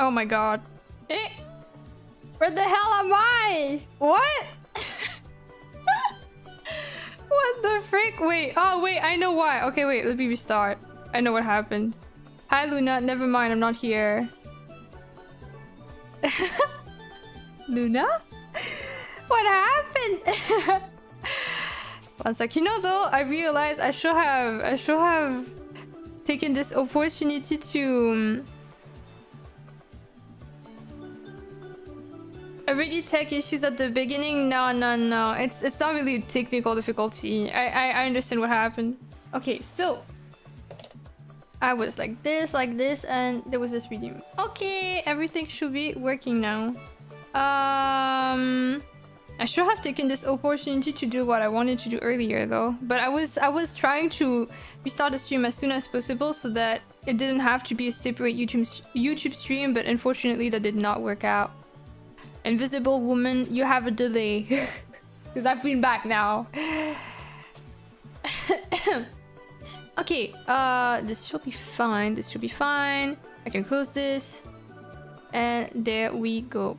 Oh my god. Eh? Where the hell am I? What? What the frick? Wait. Oh, wait. I know why. Okay, wait. Let me restart. I know what happened. Hi, Luna. Never mind. I'm not here. Luna? What happened? One sec. You know, though, I realized I should have taken this opportunity to already tech issues at the beginning. No. It's not really a technical difficulty. I understand what happened. Okay, so I was like this, and there was this redeem. Okay, everything should be working now. I should have taken this opportunity to do what I wanted to do earlier, though. But I was trying to restart the stream as soon as possible so that it didn't have to be a separate YouTube stream. But unfortunately, that did not work out. Invisible woman, you have a delay. Because I've been back now. Okay, this should be fine. This should be fine. I can close this. And there we go.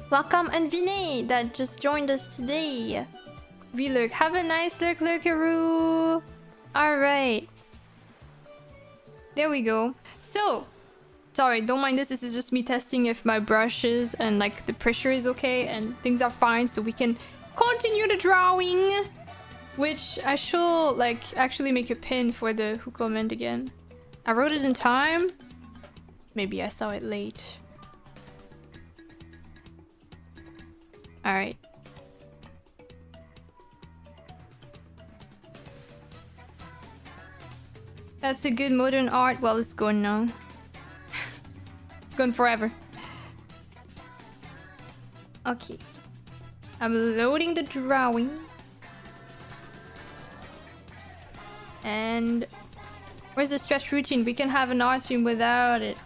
Welcome and Vinay that just joined us today. Relurk, have a nice lurkaroo. Alright. There we go. So, sorry, don't mind this. This is just me testing if my brushes and like the pressure is okay and things are fine so we can continue the drawing. Which I should like actually make a pin for the who comment again. I wrote it in time. Maybe I saw it late. Alright. That's a good modern art. Well, it's gone now. It's gone forever. Okay. I'm loading the drawing. And where's the stretch routine? We can have an art stream without it.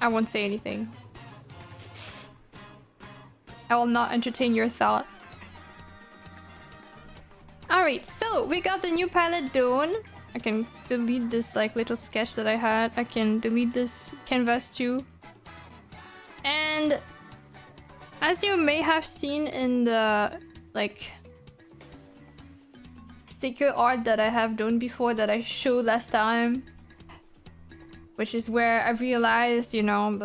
I won't say anything. I will not entertain your thought. Alright, so we got the new palette done. I can delete this like little sketch that I had. I can delete this canvas too. And as you may have seen in the like sticker art that I have done before that I showed last time, which is where I realized, you know,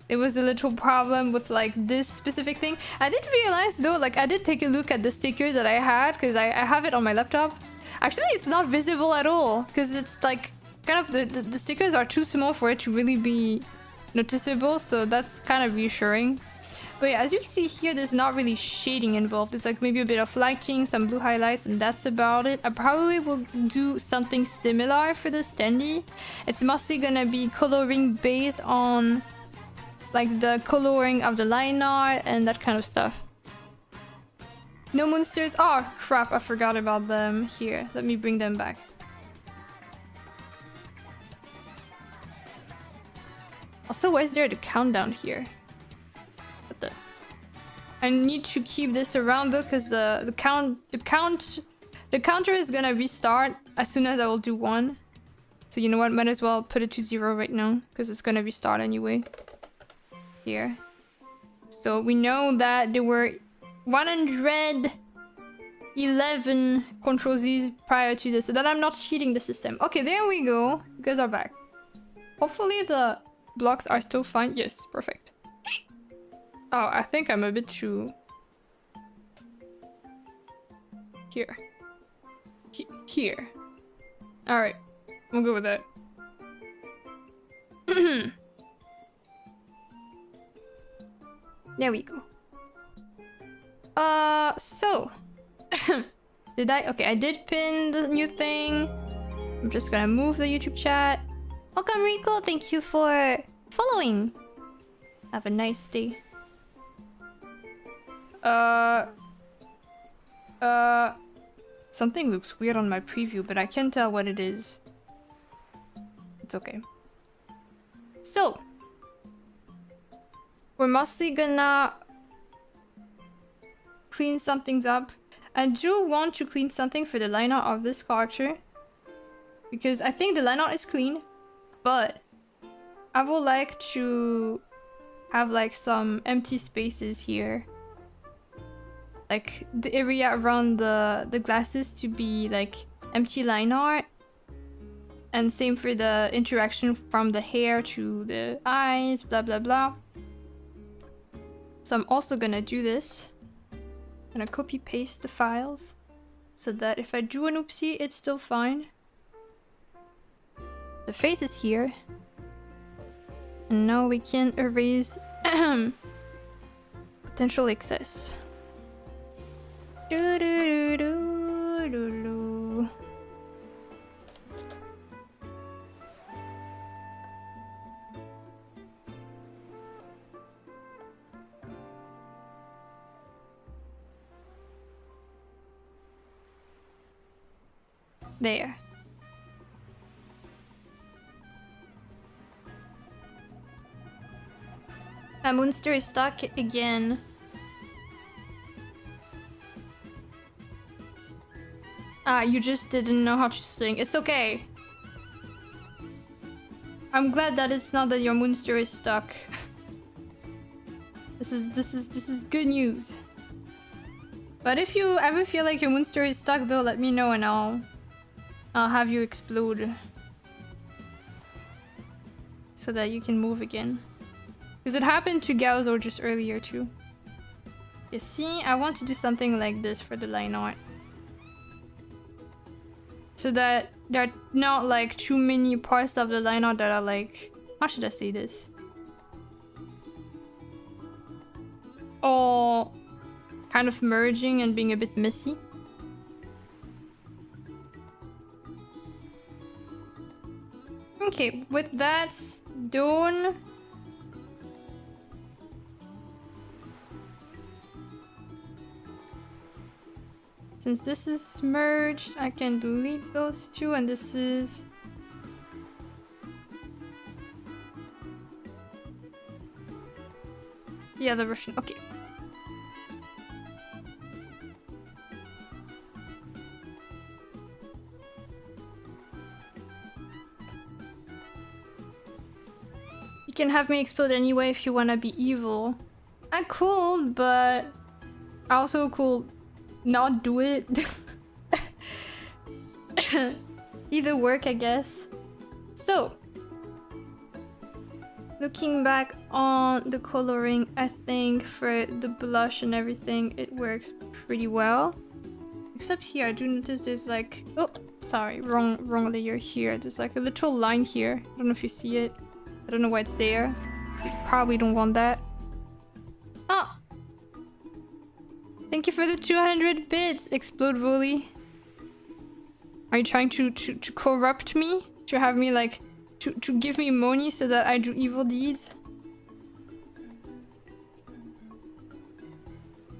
there was a little problem with like this specific thing. I did realize though, like I did take a look at the sticker that I had because I have it on my laptop. Actually, it's not visible at all because it's like kind of the stickers are too small for it to really be noticeable, so that's kind of reassuring. But yeah, as you can see here, there's not really shading involved. It's like maybe a bit of lighting, some blue highlights, and that's about it. I probably will do something similar for the standee. It's mostly gonna be coloring based on like the coloring of the line art and that kind of stuff. No monsters. Oh crap, I forgot about them. Here, let me bring them back. Also, why is there the countdown here? What the? I need to keep this around though, because the counter is gonna restart as soon as I will do one. So you know what? Might as well put it to 0 right now, because it's gonna restart anyway. Here. So we know that there were 111 Control Z's prior to this, so that I'm not cheating the system. Okay, there we go. You guys are back. Hopefully the blocks are still fine. Yes, perfect. Oh, I think I'm a bit too... Here. Here. Alright. We'll go with that. There we go. So... Did I? Okay, I did pin the new thing. I'm just gonna move the YouTube chat. Welcome, Rico. Thank you for following. Have a nice day. Something looks weird on my preview, but I can't tell what it is. It's okay. So, we're mostly gonna clean some things up. I do want to clean something for the line art of this character, because I think the line art is clean, but I would like to have like some empty spaces here. Like the area around the glasses to be like empty line art. And same for the interaction from the hair to the eyes, blah blah blah. So I'm also gonna do this. I'm gonna copy paste the files so that if I do an oopsie, it's still fine. The face is here. And now we can erase potential excess. There. My monster is stuck again. Ah, you just didn't know how to sling. It's okay. I'm glad that it's not that your monster is stuck. This is good news. But if you ever feel like your monster is stuck though, let me know and I'll have you explode. So that you can move again. Because it happened to Gaozo just earlier too. You see, I want to do something like this for the line art. So that there are not like too many parts of the line art that are like... How should I say this? All kind of merging and being a bit messy. Okay, with that done... Since this is merged, I can delete those two, and this is... the other version. Okay. You can have me explode anyway if you wanna be evil. I could, but I also could not do it. Either work, I guess. So, looking back on the coloring, I think for the blush and everything, it works pretty well. Except here, I do notice there's like... Oh, sorry, wrong layer here. There's like a little line here. I don't know if you see it. I don't know why it's there. You probably don't want that. Oh! Thank you for the 200 bits, Explode Volley. Are you trying to corrupt me? To have me like... To give me money so that I do evil deeds?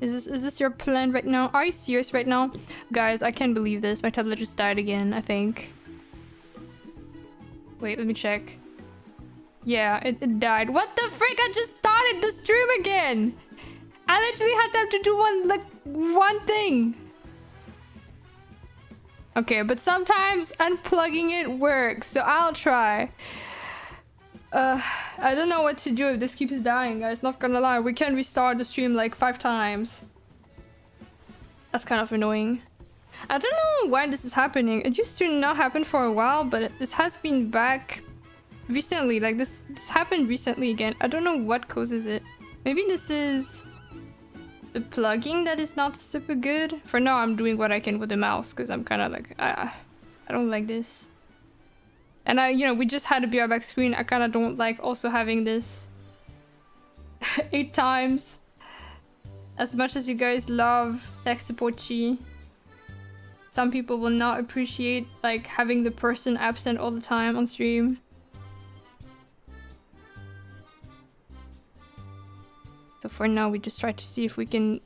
Is this your plan right now? Are you serious right now? Guys, I can't believe this. My tablet just died again, I think. Wait, let me check. Yeah, it died. What the frick? I just started the stream again! I literally had time to do one thing. Okay, but sometimes unplugging it works, so I'll try. I don't know what to do if this keeps dying, guys. Not gonna lie, we can restart the stream like 5 times. That's kind of annoying. I don't know why this is happening. It used to not happen for a while, but this has been back recently. Like this happened recently again. I don't know what causes it. Maybe this is the plugging that is not super good. For now, I'm doing what I can with the mouse because I'm kind of like, I don't like this. And we just had a BR back screen. I kind of don't like also having this 8 times. As much as you guys love tech support chi, some people will not appreciate like having the person absent all the time on stream. So for now, we just try to see if we can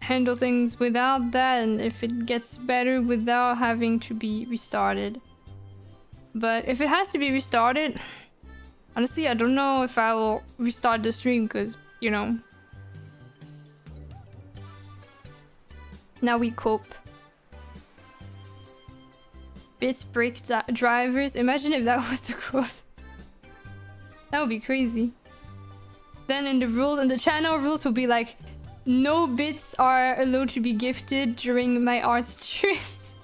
handle things without that, and if it gets better without having to be restarted. But if it has to be restarted, honestly, I don't know if I will restart the stream because, Now we cope. Bits break drivers. Imagine if that was the quote. That would be crazy. Then in the rules, and the channel rules will be like, no bits are allowed to be gifted during my art streams.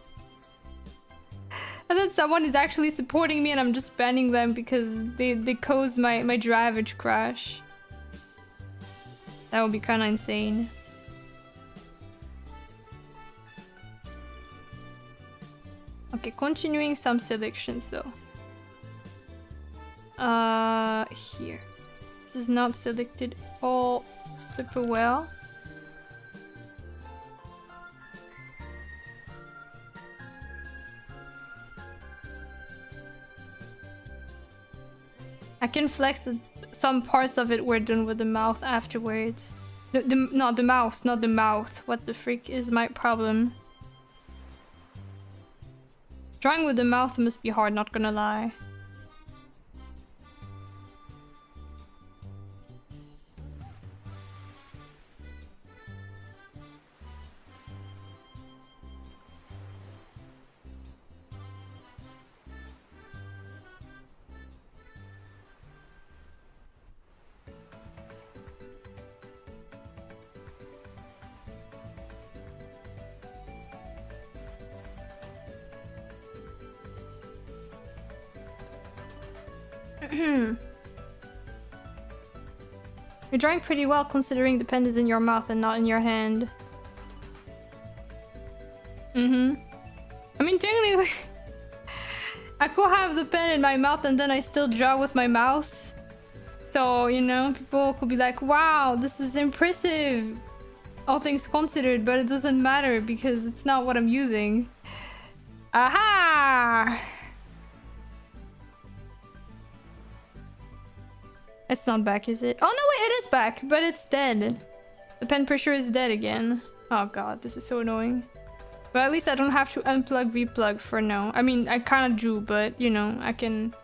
And then someone is actually supporting me and I'm just banning them because they cause my driver to crash. That would be kind of insane. Okay, continuing some selections though. Here. This is not selected all super well. I can flex that some parts of it were done with the mouth afterwards. Not the mouse, not the mouth. What the freak is my problem? Drawing with the mouth must be hard, not gonna lie. You're drawing pretty well considering the pen is in your mouth and not in your hand. I mean, technically, I could have the pen in my mouth and then I still draw with my mouse. So, you know, people could be like, wow, this is impressive. All things considered, but it doesn't matter because it's not what I'm using. Aha! It's not back, is it? Oh no, wait, it is back, but it's dead. The pen pusher is dead again. Oh god, this is so annoying. But at least I don't have to unplug, replug for now. I mean, I kind of do, but you know, I can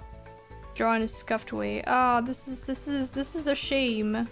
draw in a scuffed way. Oh, this is a shame.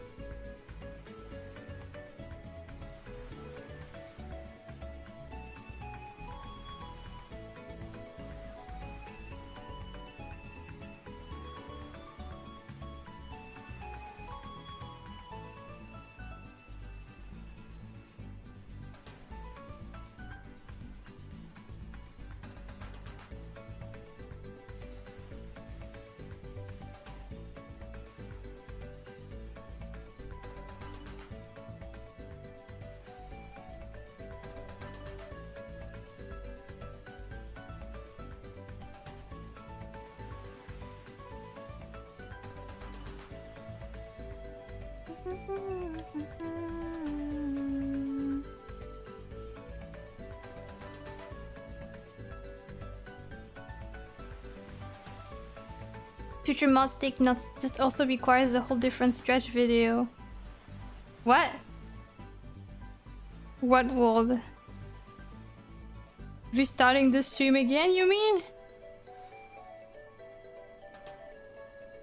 Future mods take notes. This also requires a whole different stretch video. What? What world? Restarting the stream again, you mean?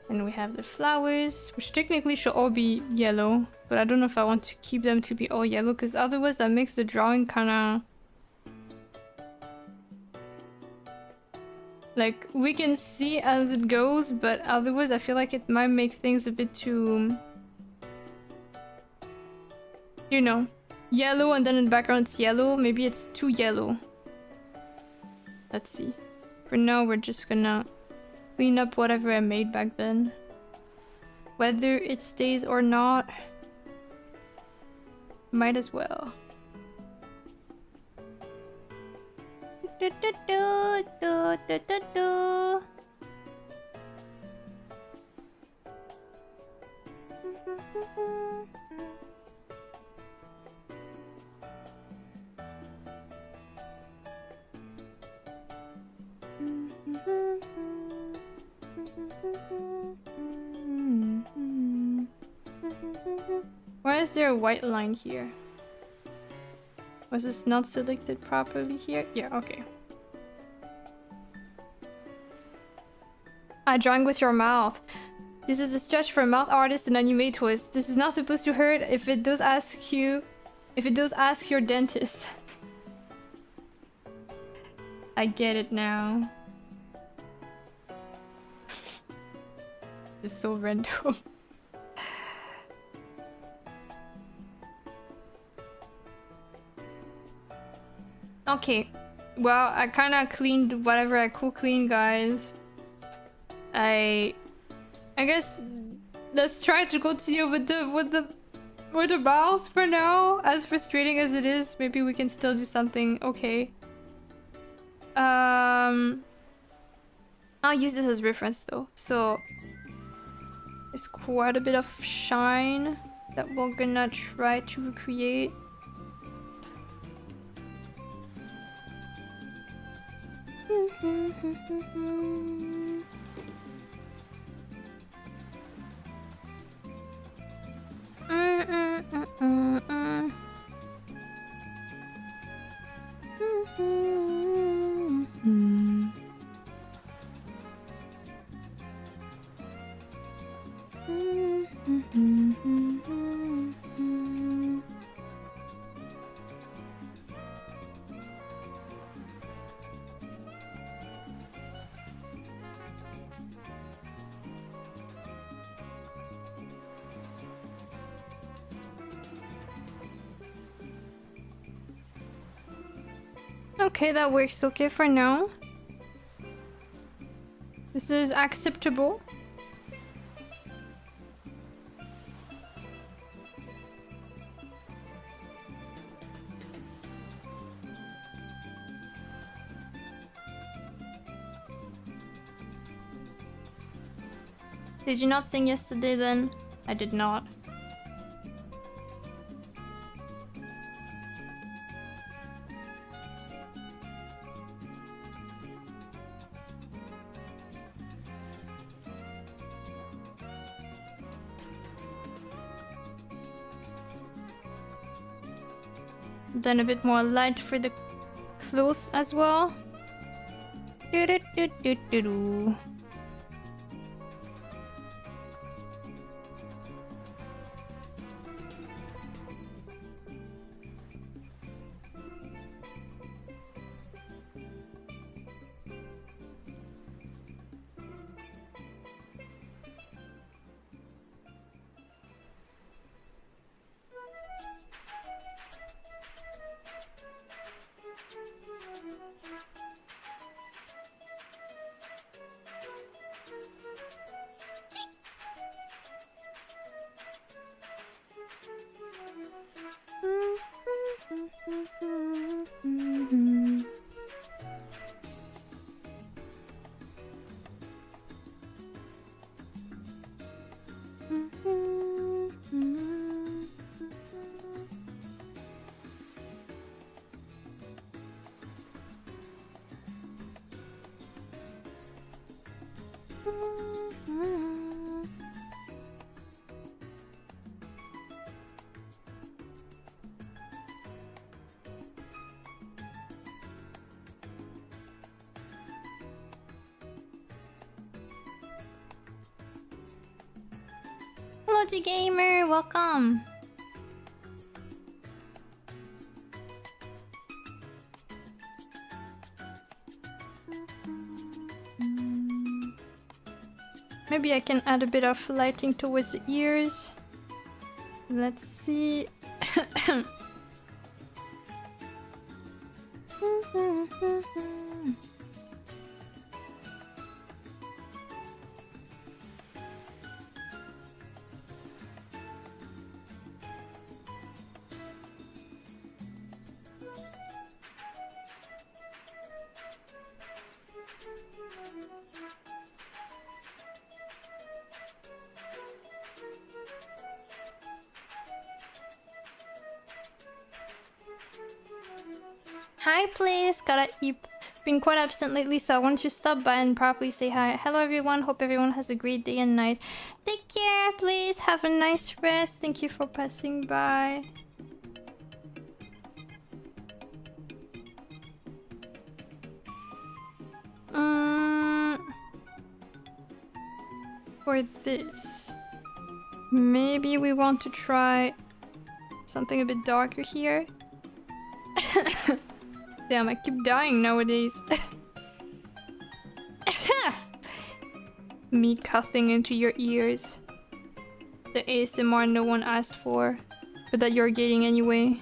And we have the flowers, which technically should all be yellow, but I don't know if I want to keep them to be all yellow, because otherwise that makes the drawing kinda... like, we can see as it goes, but otherwise I feel like it might make things a bit too... you know, yellow and then in the background it's yellow. Maybe it's too yellow. Let's see. For now, we're just gonna clean up whatever I made back then. Whether it stays or not, might as well. Why is there a white line here? Was this not selected properly here? Yeah, okay. Drawing with your mouth. This is a stretch for mouth artists and animators. This is not supposed to hurt if it does ask your dentist. I get it now. It's so random. Okay, well, I kind of cleaned whatever I could clean, guys. I guess let's try to continue with the mouse for now. As frustrating as it is, maybe we can still do something okay. I'll use this as reference though. So it's quite a bit of shine that we're gonna try to recreate. Okay, that works okay for now. This is acceptable. Did you not sing yesterday then? I did not. Then a bit more light for the clothes as well. Do-do-do-do-do-do. Hello, Gamer, welcome. Maybe I can add a bit of lighting towards the ears. Let's see. Hi, please. You've been quite absent lately, so I want you to stop by and properly say hi. Hello, everyone. Hope everyone has a great day and night. Take care, please. Have a nice rest. Thank you for passing by. For this, maybe we want to try something a bit darker here. Damn, I keep dying nowadays. Me coughing into your ears. The ASMR no one asked for, but that you're getting anyway.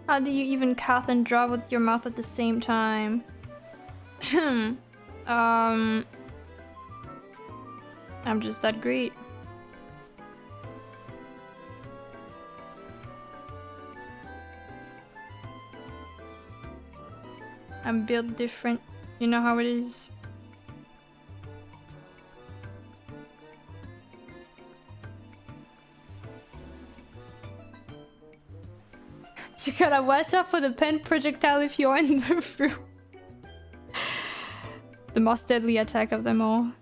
How do you even cough and draw with your mouth at the same time? I'm just that great. I'm built different. You know how it is. You gotta watch out for the pen projectile if you're in the room. The most deadly attack of them all.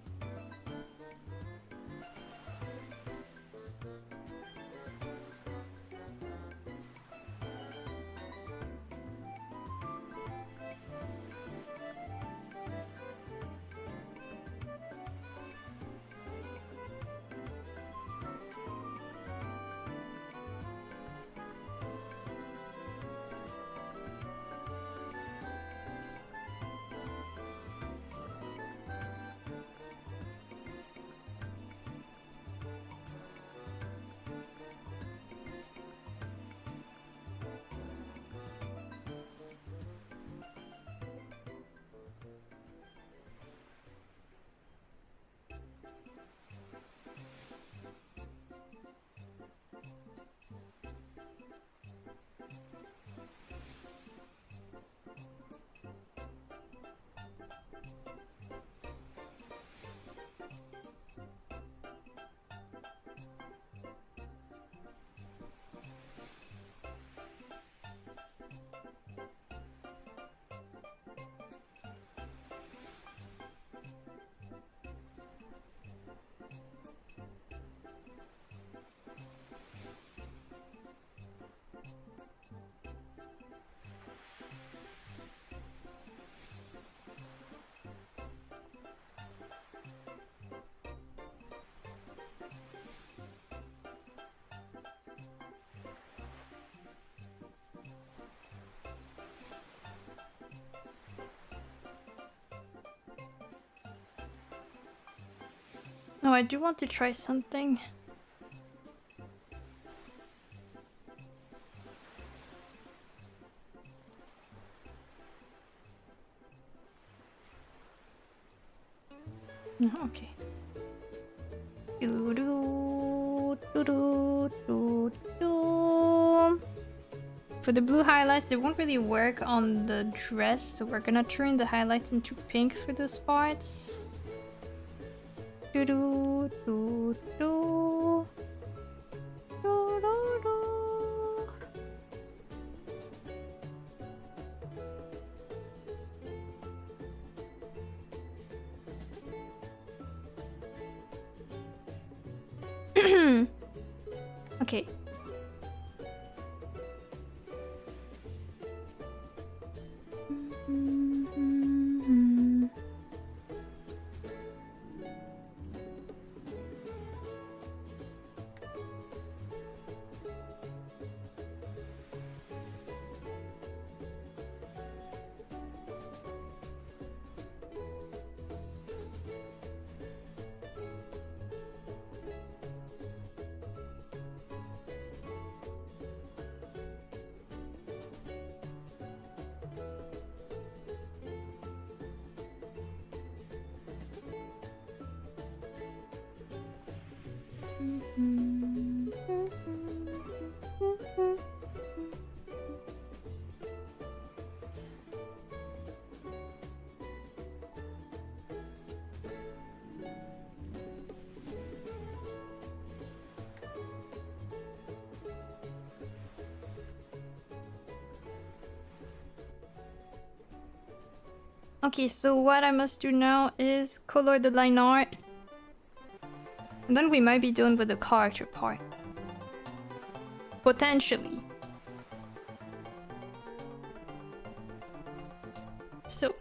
No, I do want to try something. No, okay. For the blue highlights, they won't really work on the dress, so we're gonna turn the highlights into pink for those parts. Okay. Okay, so what I must do now is color the line art. And then we might be done with the character part. Potentially. So.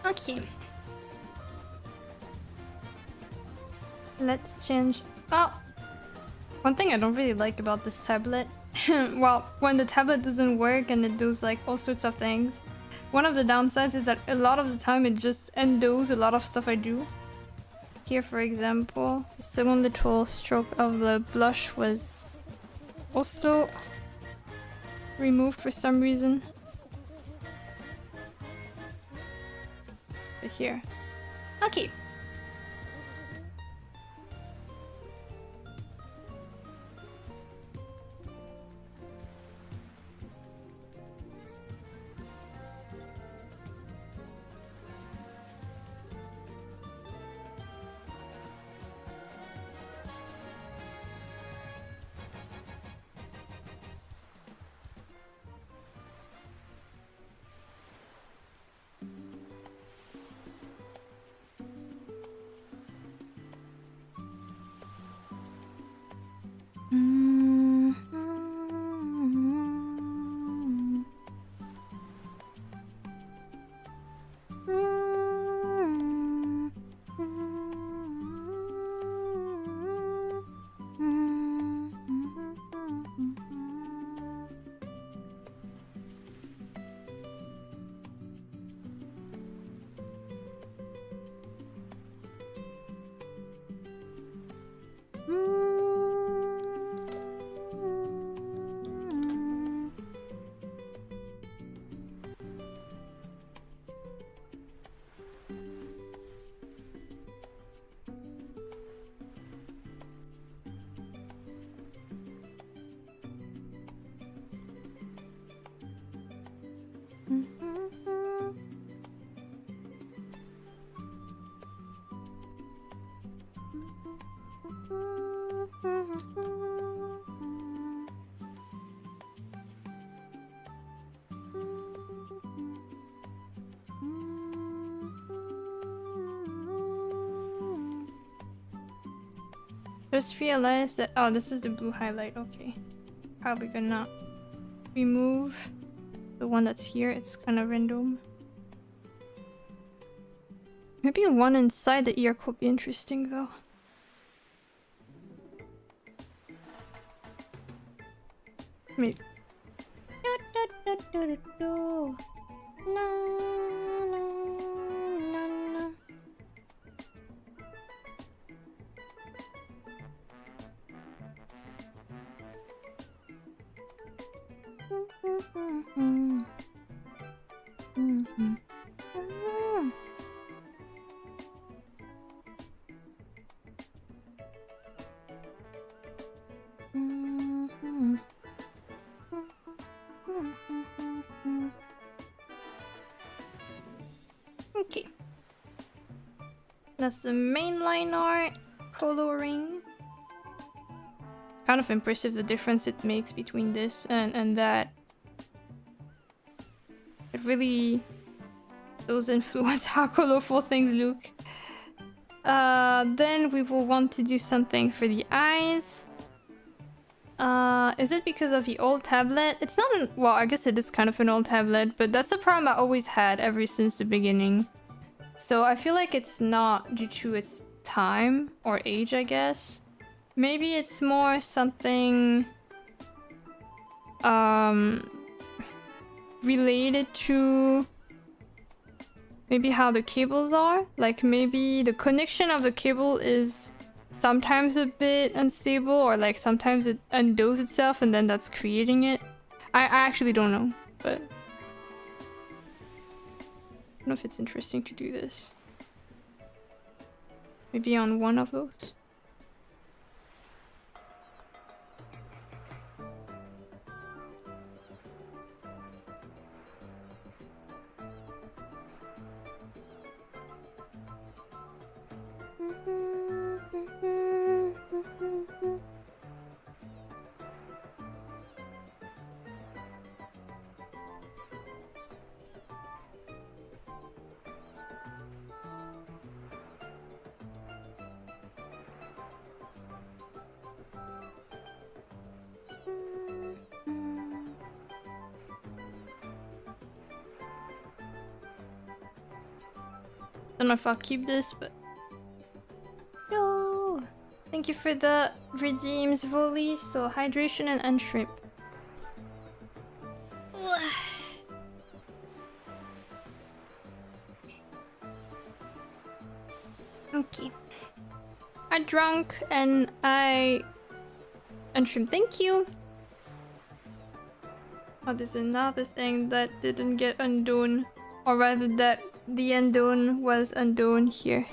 Okay. Let's change. Oh, one thing I don't really like about this tablet, well, when the tablet doesn't work and it does like all sorts of things, one of the downsides is that a lot of the time it just undoes a lot of stuff I do. Here, for example, the second little stroke of the blush was also removed for some reason. But here. Okay. Just realized that, oh, this is the blue highlight. Okay, probably gonna remove the one that's here. It's kind of random. Maybe one inside the ear could be interesting though. Maybe. Okay. That's the main line art coloring. Kind of impressive the difference it makes between this and that. It really does influence how colorful things look. Then we will want to do something for the eyes. Is it because of the old tablet? It's not an... well, I guess it is kind of an old tablet, but that's a problem I always had ever since the beginning. So I feel like it's not due to its time or age, I guess. Maybe it's more something... related to... maybe how the cables are? Like maybe the connection of the cable is sometimes a bit unstable, or like sometimes it undoes itself and then that's creating it. I actually don't know, but... I don't know if it's interesting to do this. Maybe on one of those. Don't know if I'll keep this, but... No! Thank you for the redeems, Volley. So, hydration and shrimp. Okay. I drunk and I... And shrimp, thank you! Oh, there's another thing that didn't get undone. Or rather that the undone was undone here.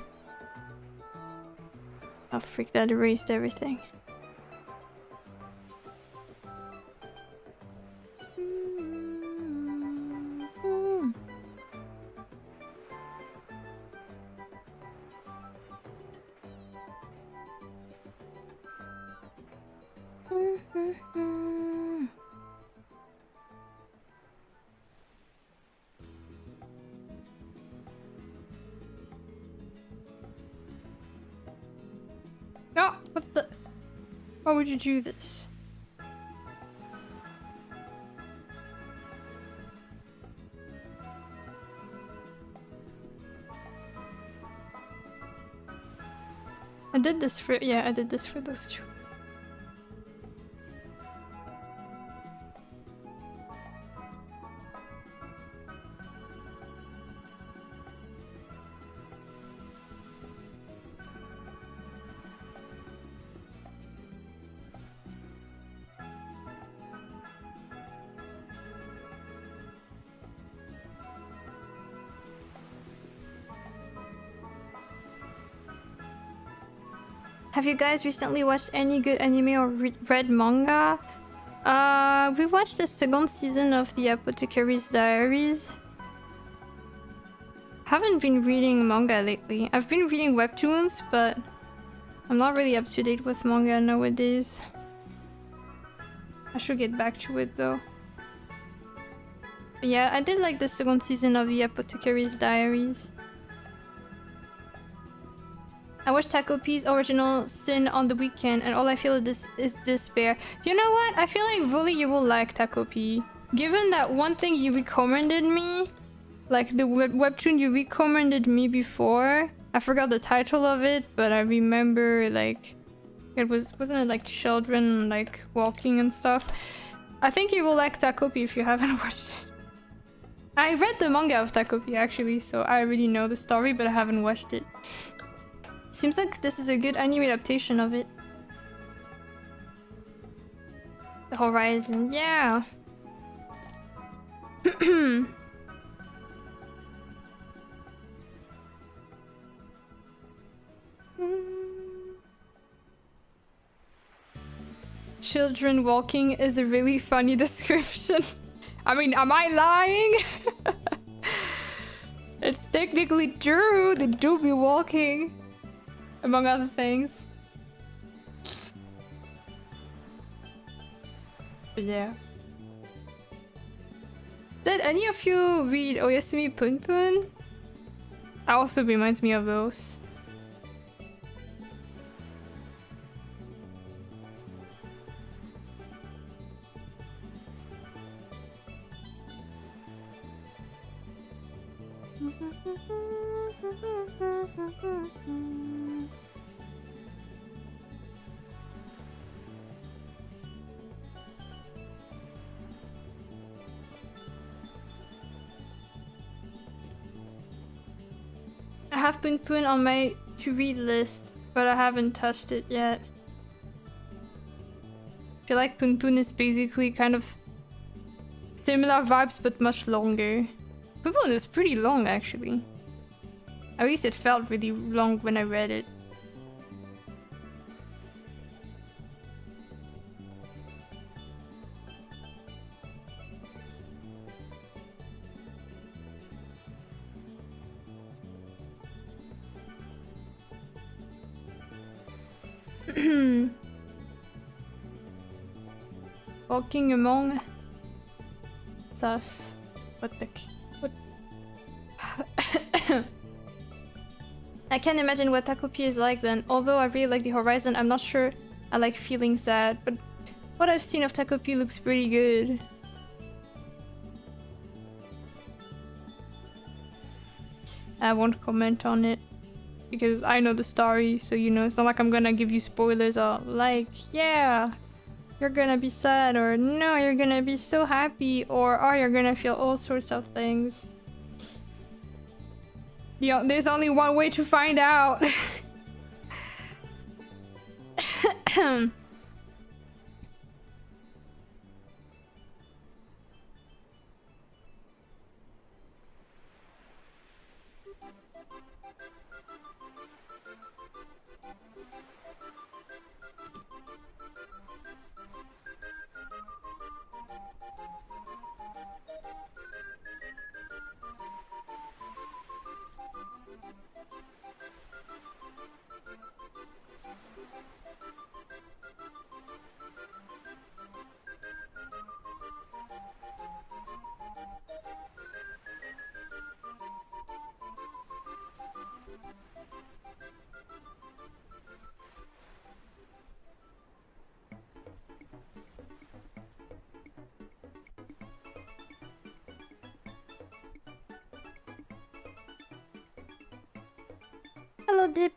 Oh freak, that erased everything. Oh, what the? Why would you do this? I did this for, yeah, I did this for those two. Have you guys recently watched any good anime or read manga? We watched the second season of the Apothecary's Diaries. Haven't been reading manga lately. I've been reading webtoons, but I'm not really up to date with manga nowadays. I should get back to it though. But yeah, I did like the second season of the Apothecary's Diaries. I watched Taco P's original Sin on the weekend, and all I feel is despair. You know what? I feel like Volley, you will like Taco P. Given that one thing you recommended me, like the webtoon you recommended me before, I forgot the title of it, but I remember like wasn't it like children like walking and stuff? I think you will like Taco P if you haven't watched it. I read the manga of Taco P actually, so I already know the story, but I haven't watched it. Seems like this is a good anime adaptation of it. The Horizon, yeah. Children walking is a really funny description. I mean, am I lying? It's technically true, they do be walking. Among other things. But yeah. Did any of you read Oyasumi Pun Pun? That also reminds me of those. I have Pun Pun on my to-read list, but I haven't touched it yet. I feel like Pun Pun is basically kind of similar vibes, but much longer. Pun Pun is pretty long, actually. At least it felt really long when I read it. Walking among us. What the... What? I can't imagine what Taco P is like then. Although I really like the Horizon, I'm not sure I like feeling sad. But what I've seen of Taco P looks pretty good. I won't comment on it because I know the story, so you know, it's not like I'm gonna give you spoilers or like, yeah, you're gonna be sad, or no, you're gonna be so happy, or oh, you're gonna feel all sorts of things. There's only one way to find out. Hello, Dip.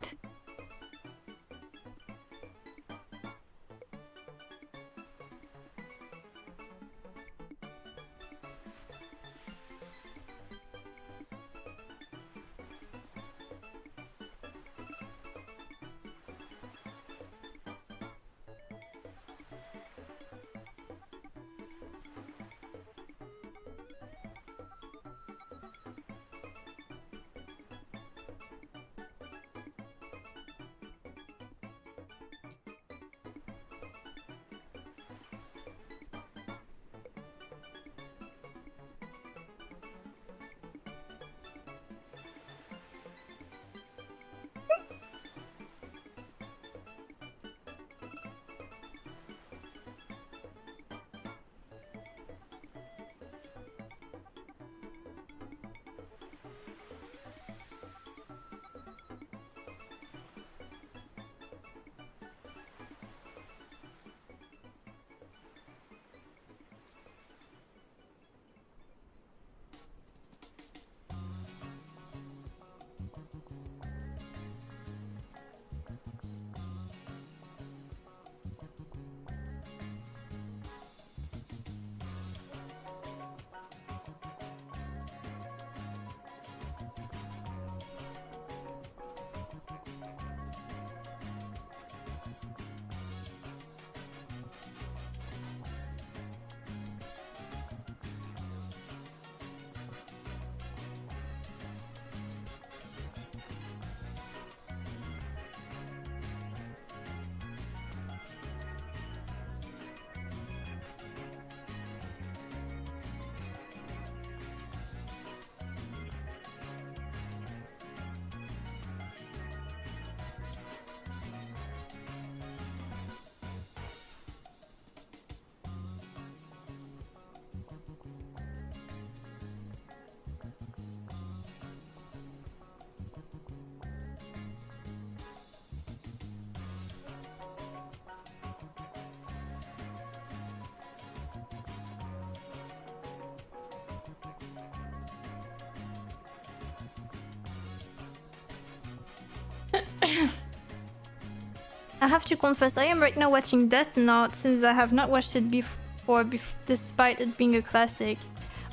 I have to confess, I am right now watching Death Note since I have not watched it before, despite it being a classic.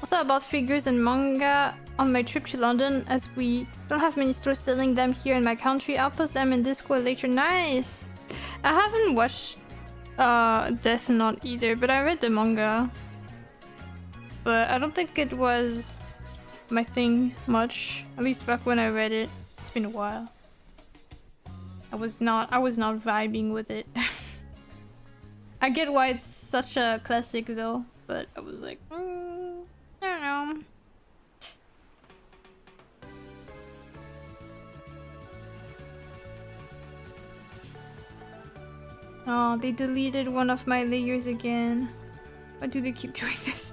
Also about figures and manga on my trip to London, as we don't have many stores selling them here in my country. I'll post them in Discord later. Nice! I haven't watched Death Note either, but I read the manga. But I don't think it was my thing much, at least back when I read it. It's been a while. I was not vibing with it. I get why it's such a classic though, but I was like, I don't know. Oh, they deleted one of my layers again. Why do they keep doing this?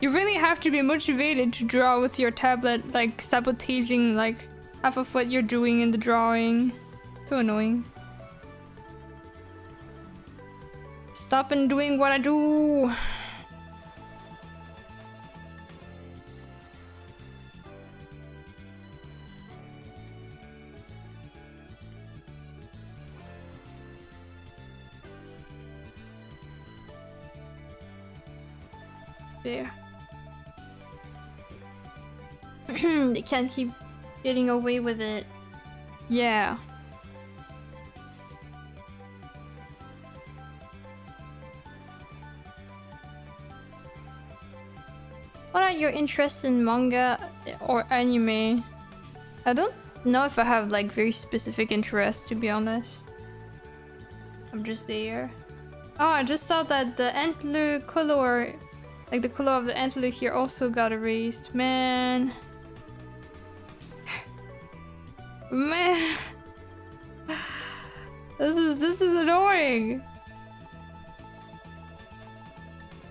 You really have to be motivated to draw with your tablet, like sabotaging like half of what you're doing in the drawing. So annoying. Stop and doing what I do. There. They can't keep getting away with it. Yeah. What are your interests in manga or anime? I don't know if I have like very specific interests, to be honest. I'm just there. Oh, I just saw that the antler color, like the color of the antler here, also got erased. Man. Man. This is annoying.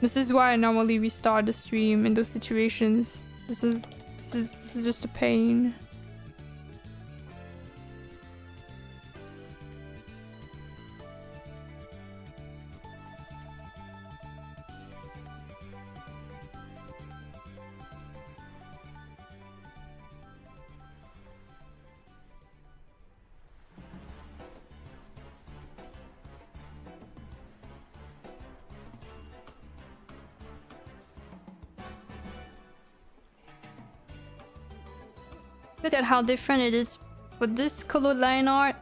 This is why I normally restart the stream in those situations. This is just a pain. Look at how different it is with this colored line art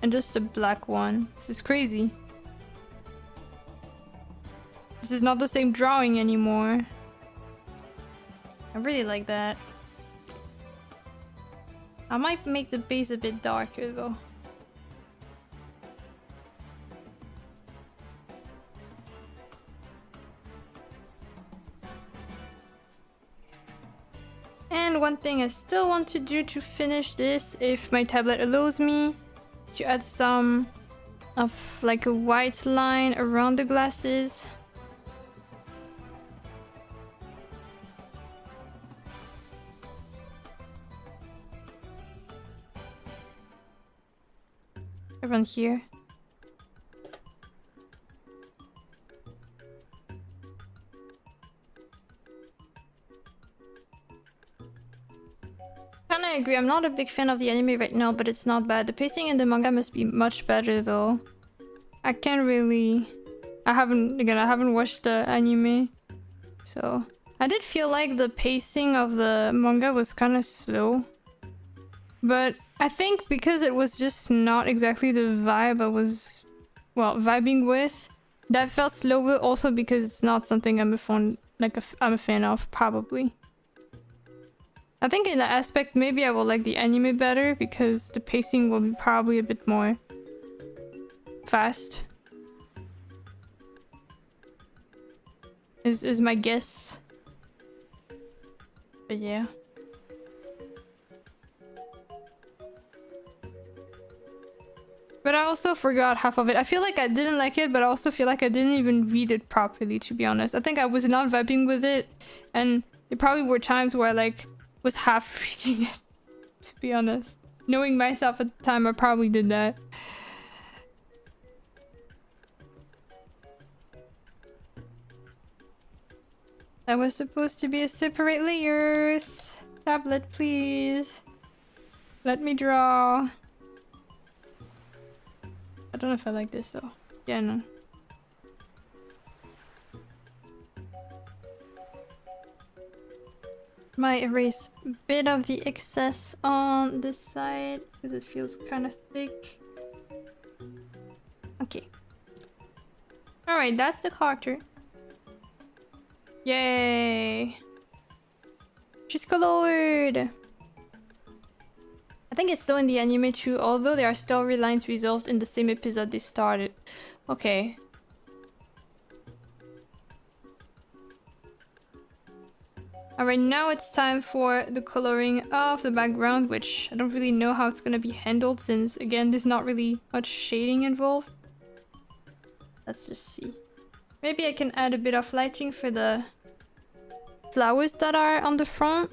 and just a black one. This is crazy. This is not the same drawing anymore. I really like that. I might make the base a bit darker though. And one thing I still want to do to finish this, if my tablet allows me, is to add some of like a white line around the glasses. Around here. I agree, I'm not a big fan of the anime right now, but it's not bad. The pacing in the manga must be much better though. I can't really... I haven't watched the anime. So... I did feel like the pacing of the manga was kind of slow. But I think because it was just not exactly the vibe I was... well, vibing with, that felt slower also because it's not something I'm a fan of, probably. I think in that aspect, maybe I will like the anime better because the pacing will be probably a bit more fast. Is my guess. But yeah. But I also forgot half of it. I feel like I didn't like it, but I also feel like I didn't even read it properly, to be honest. I think I was not vibing with it, and there probably were times where I like was half reading it, to be honest. Knowing myself at the time, I probably did that. That was supposed to be a separate layers. Tablet, please. Let me draw. I don't know if I like this though. Yeah, no. Might erase a bit of the excess on this side because it feels kind of thick. Okay. Alright, that's the character. Yay! She's colored! I think it's still in the anime too, although there are storylines resolved in the same episode they started. Okay. Alright, now it's time for the coloring of the background, which I don't really know how it's gonna be handled since, again, there's not really much shading involved. Let's just see. Maybe I can add a bit of lighting for the flowers that are on the front.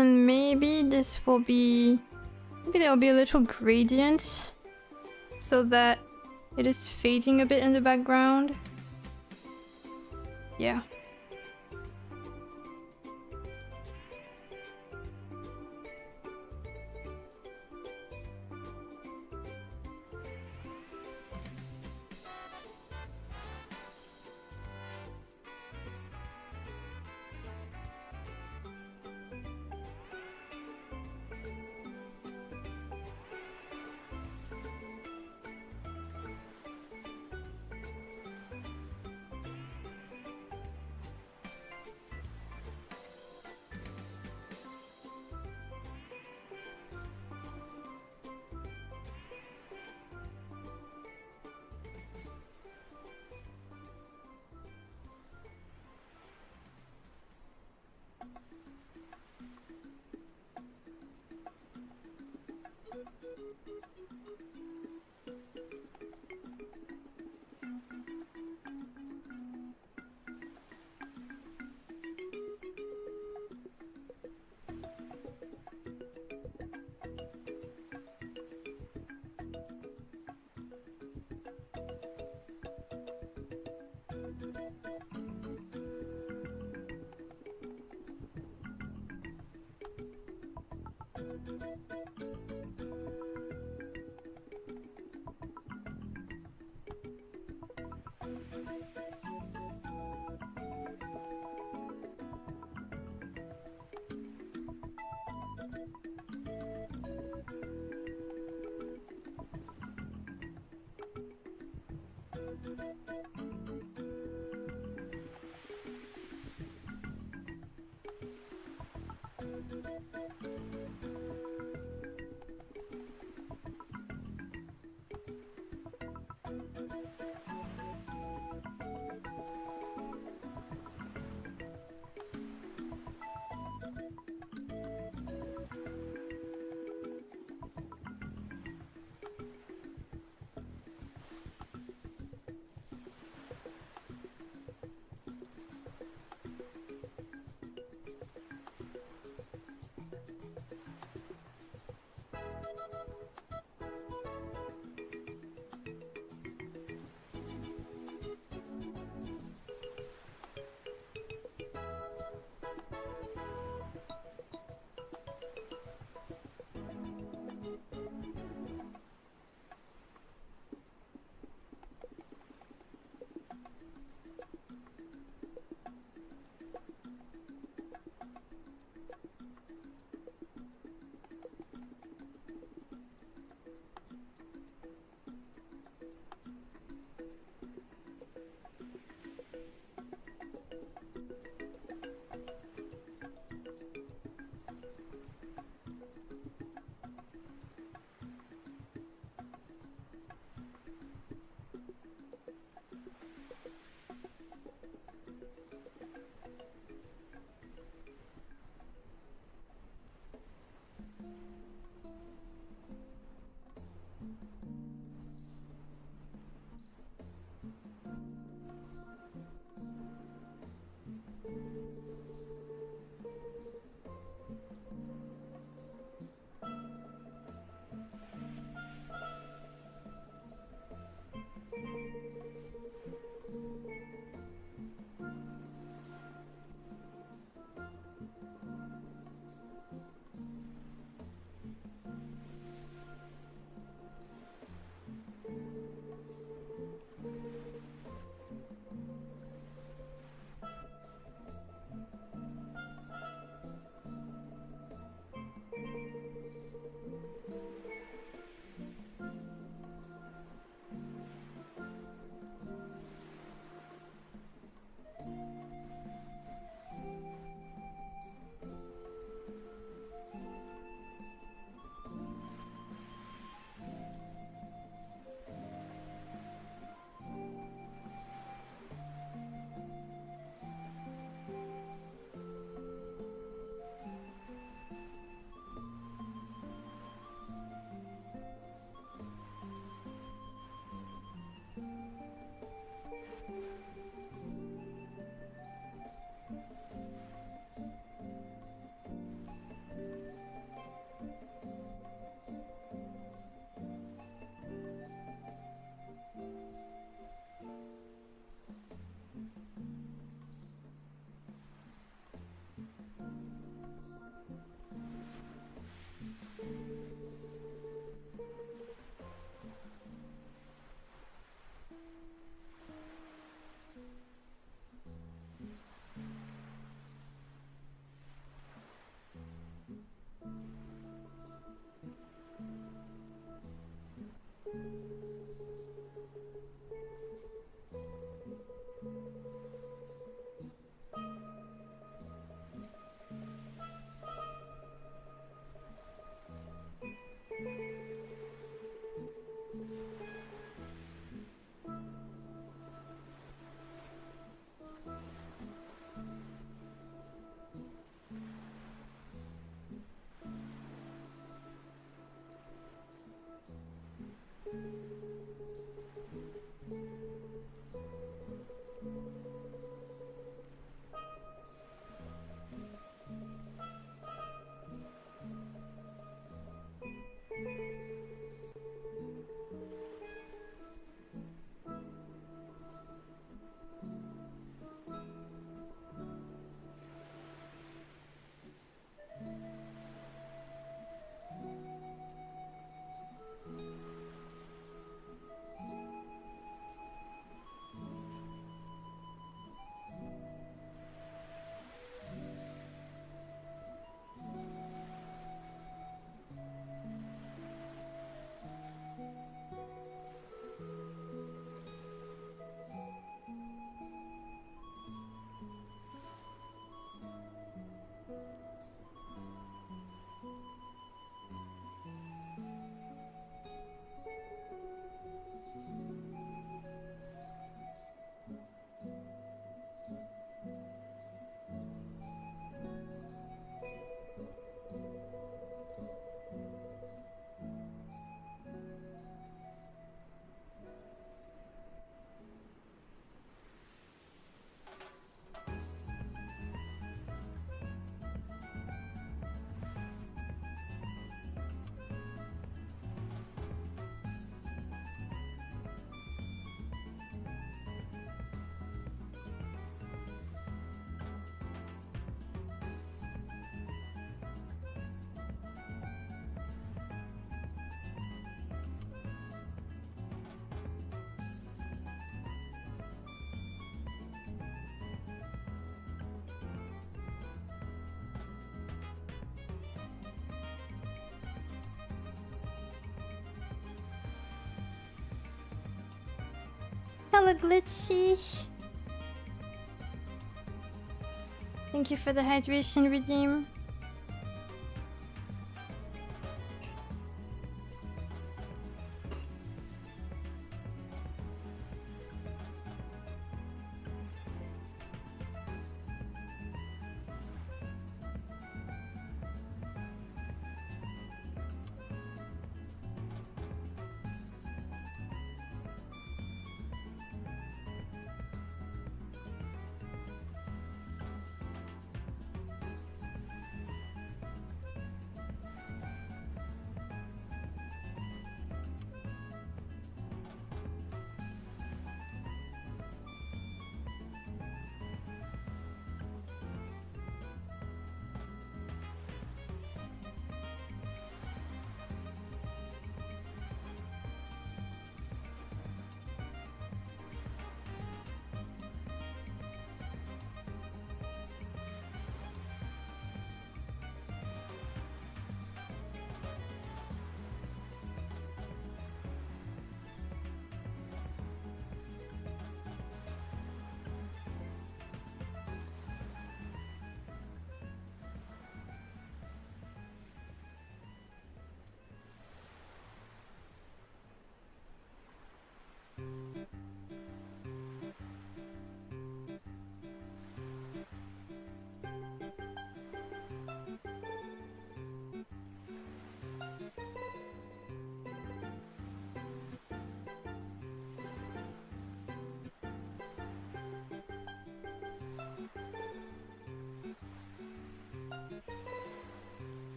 And maybe this will be... Maybe there will be a little gradient so that it is fading a bit in the background. Yeah. hella glitchy. Thank you for the hydration redeem.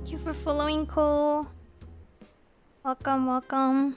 Thank you for following, Cole. Welcome, welcome.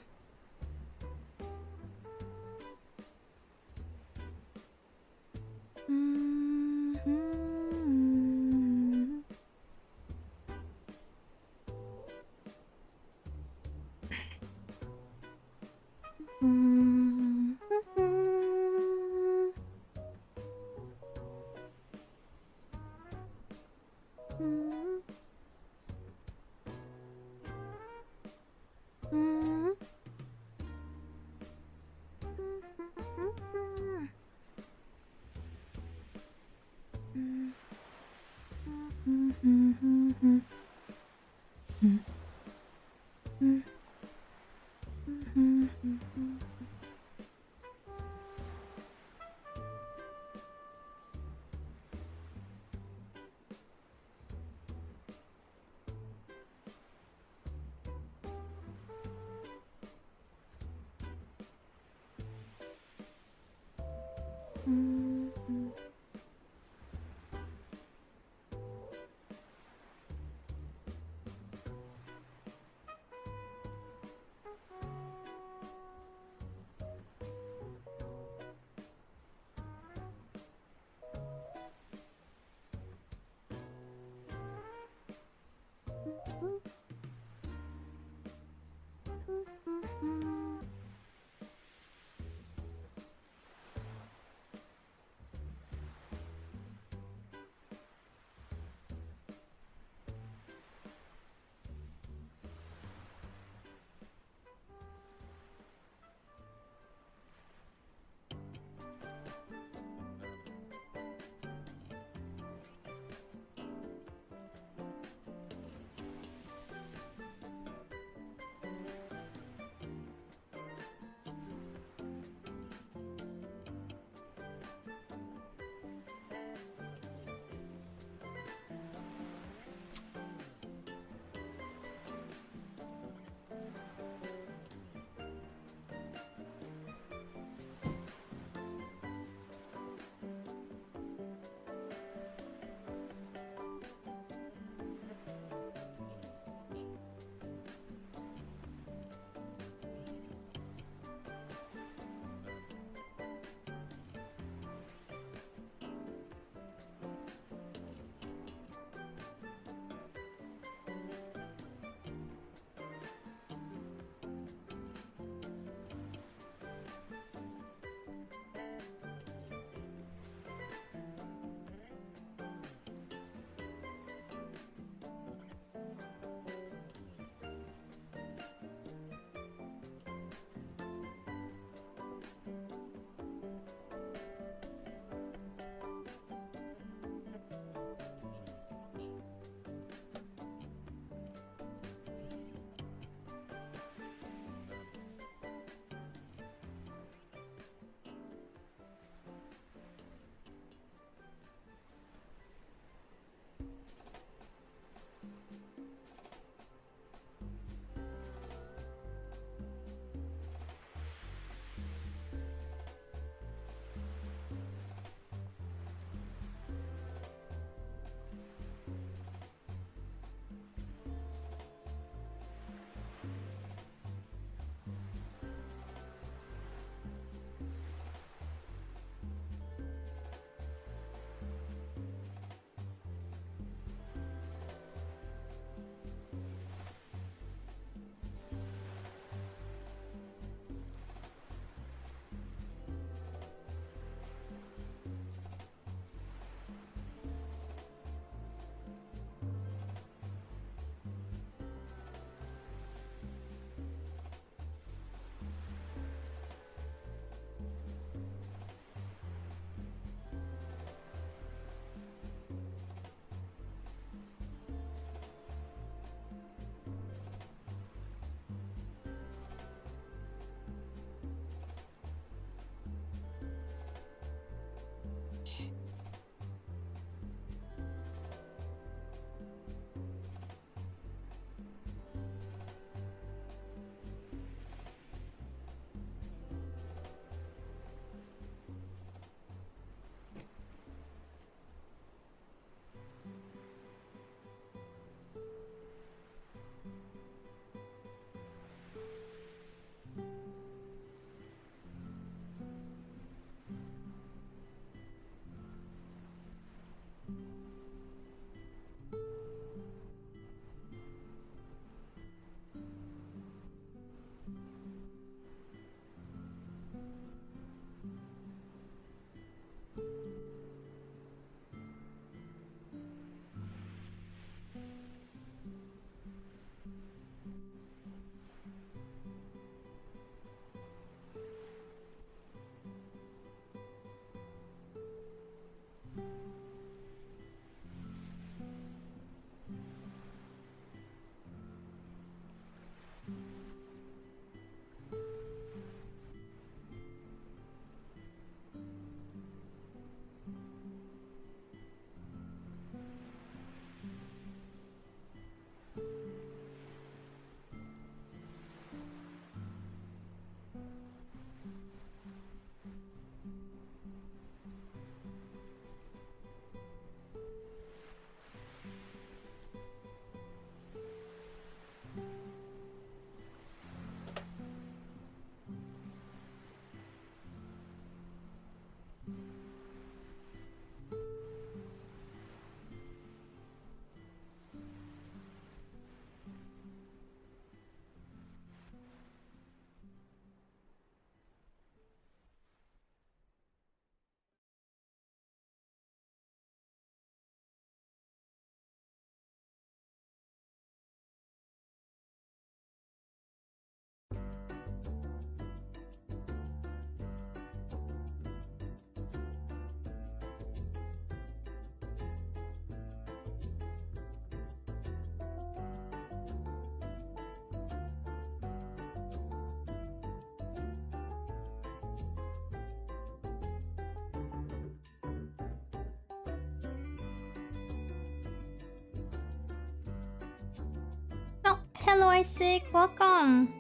hello Isaac, welcome.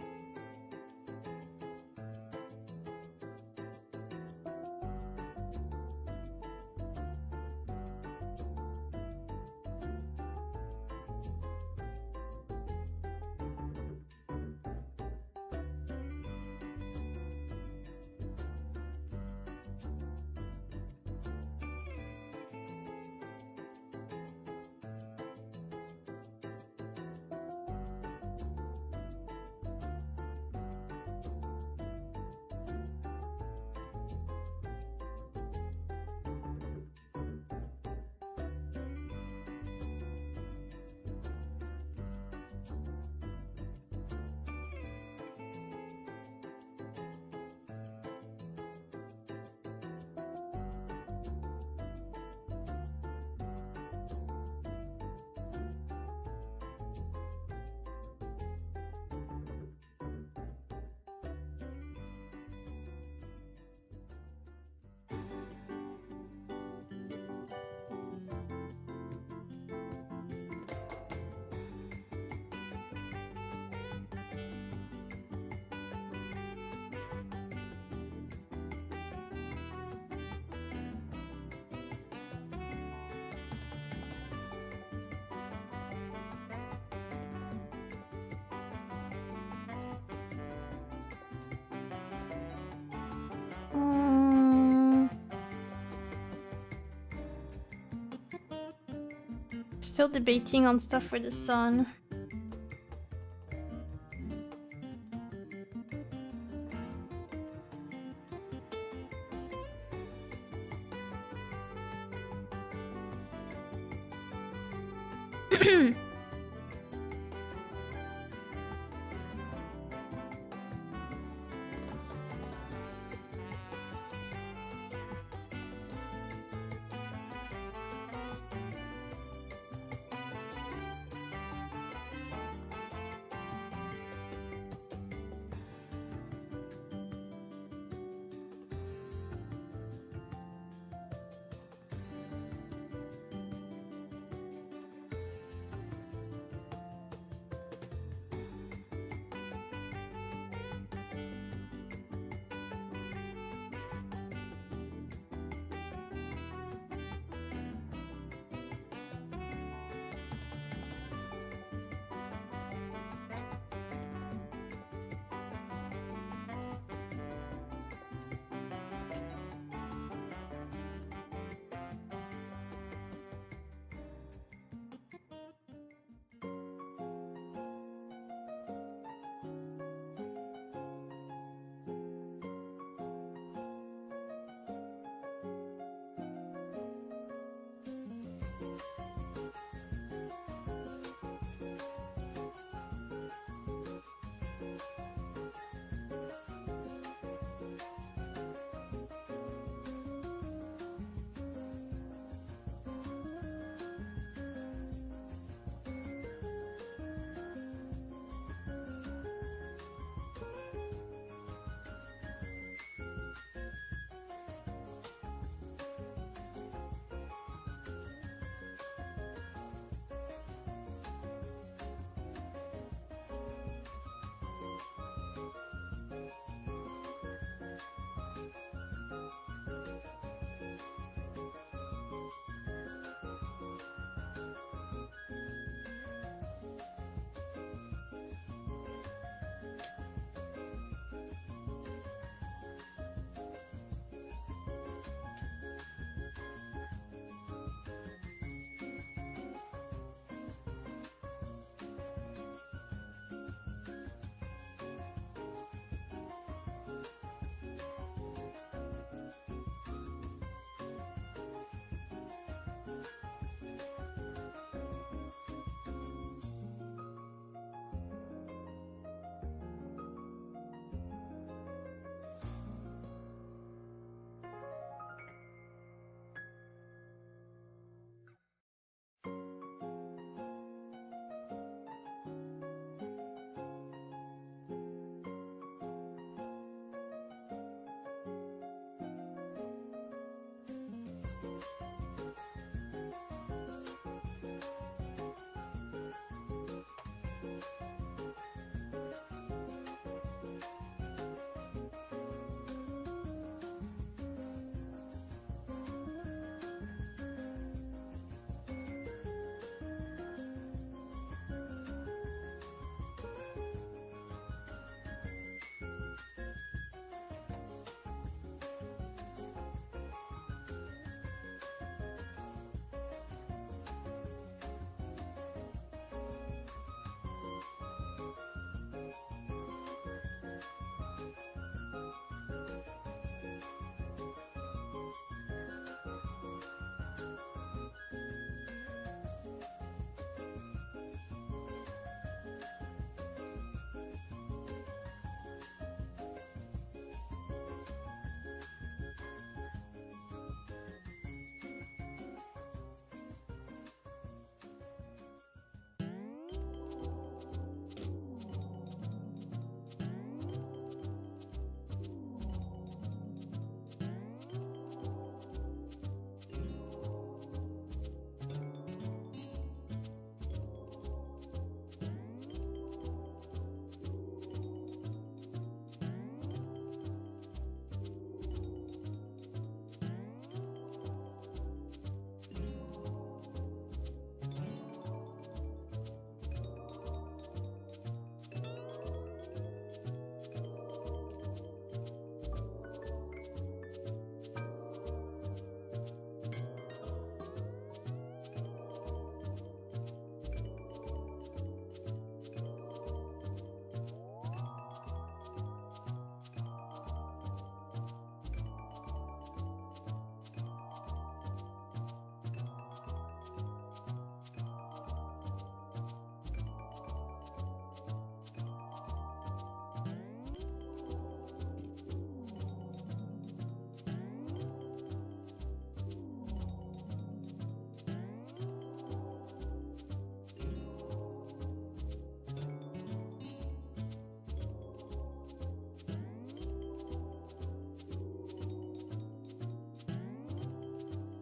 Still debating on stuff for the sun.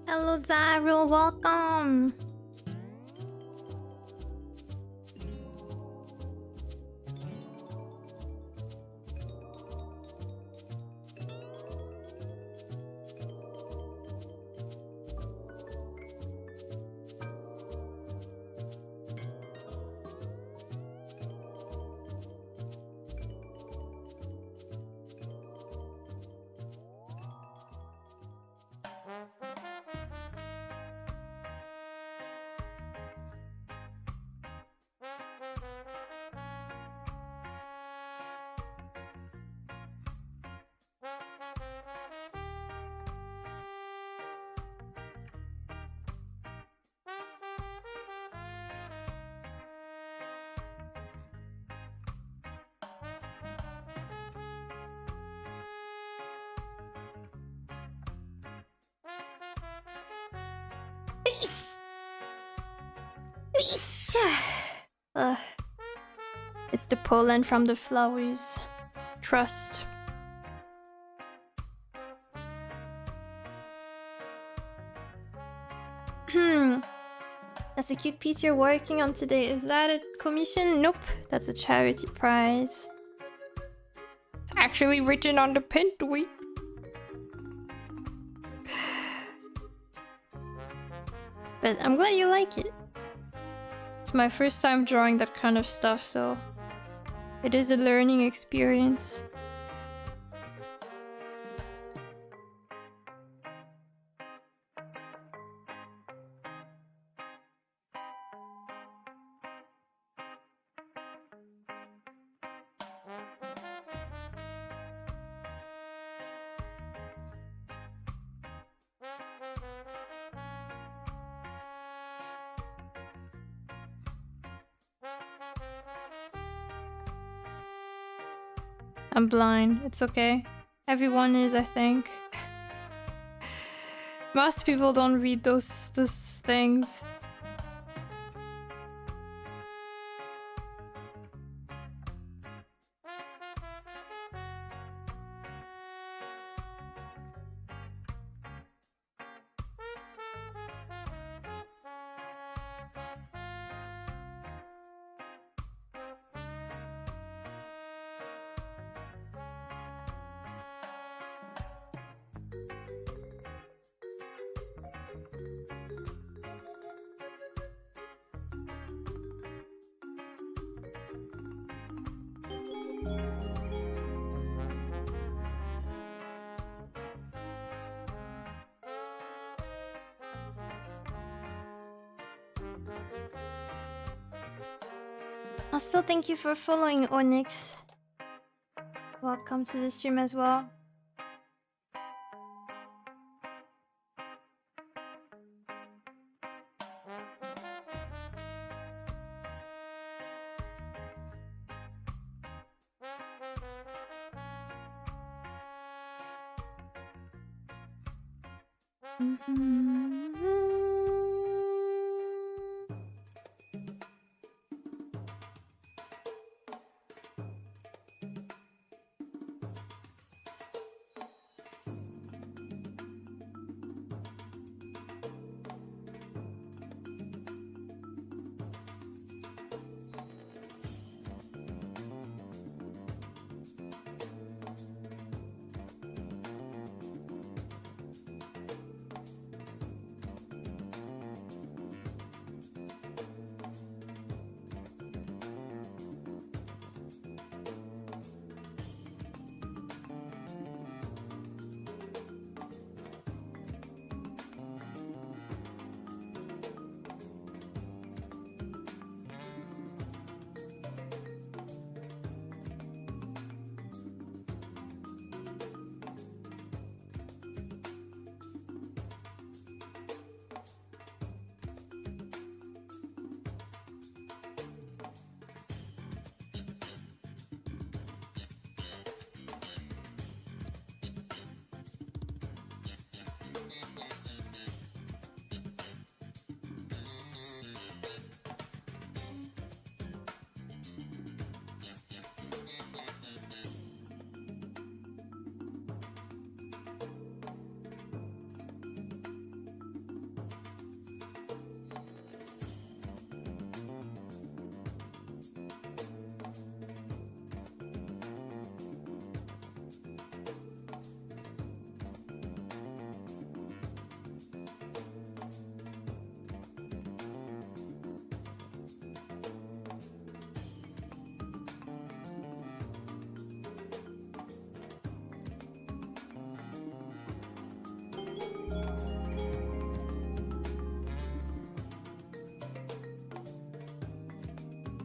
Hello, Zyro, welcome. It's the pollen from the flowers. Trust. That's a cute piece you're working on today. Is that a commission? Nope. That's a charity prize. It's actually written on the pen tweet. But I'm glad you like it. It's my first time drawing that kind of stuff, so it is a learning experience. I'm blind. It's okay. Everyone is, I think. Most people don't read those things. Also, thank you for following Onyx. Welcome to the stream as well.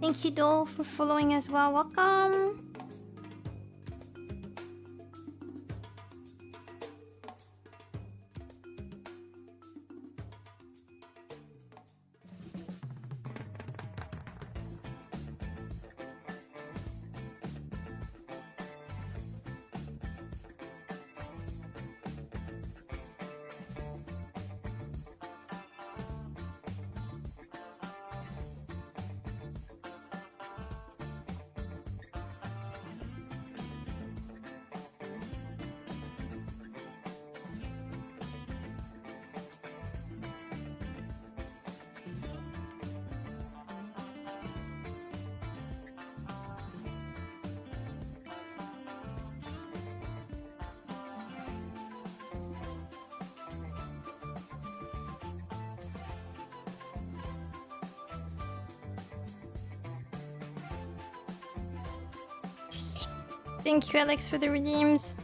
Thank you, Dole, for following as well. Welcome. Thank you, Alex, for the redeems.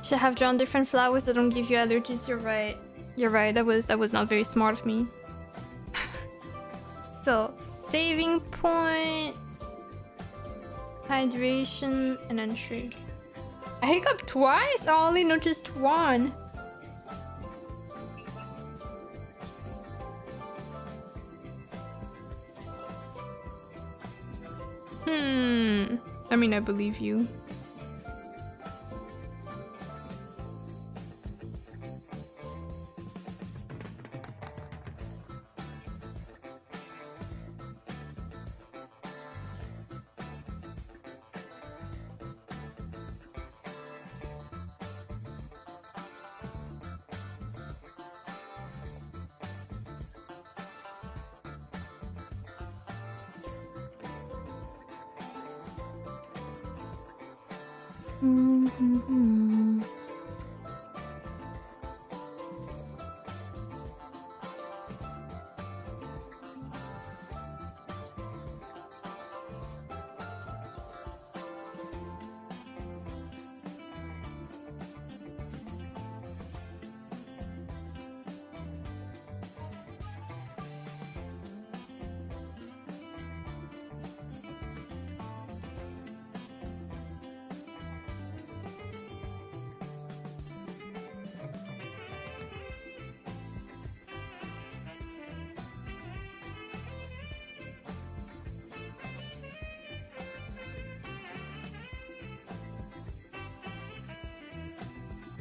Should have drawn different flowers that don't give you allergies. You're right. You're right. That was not very smart of me. So, saving point, hydration, and entry. I hiccuped twice? I only noticed one. I mean, I believe you.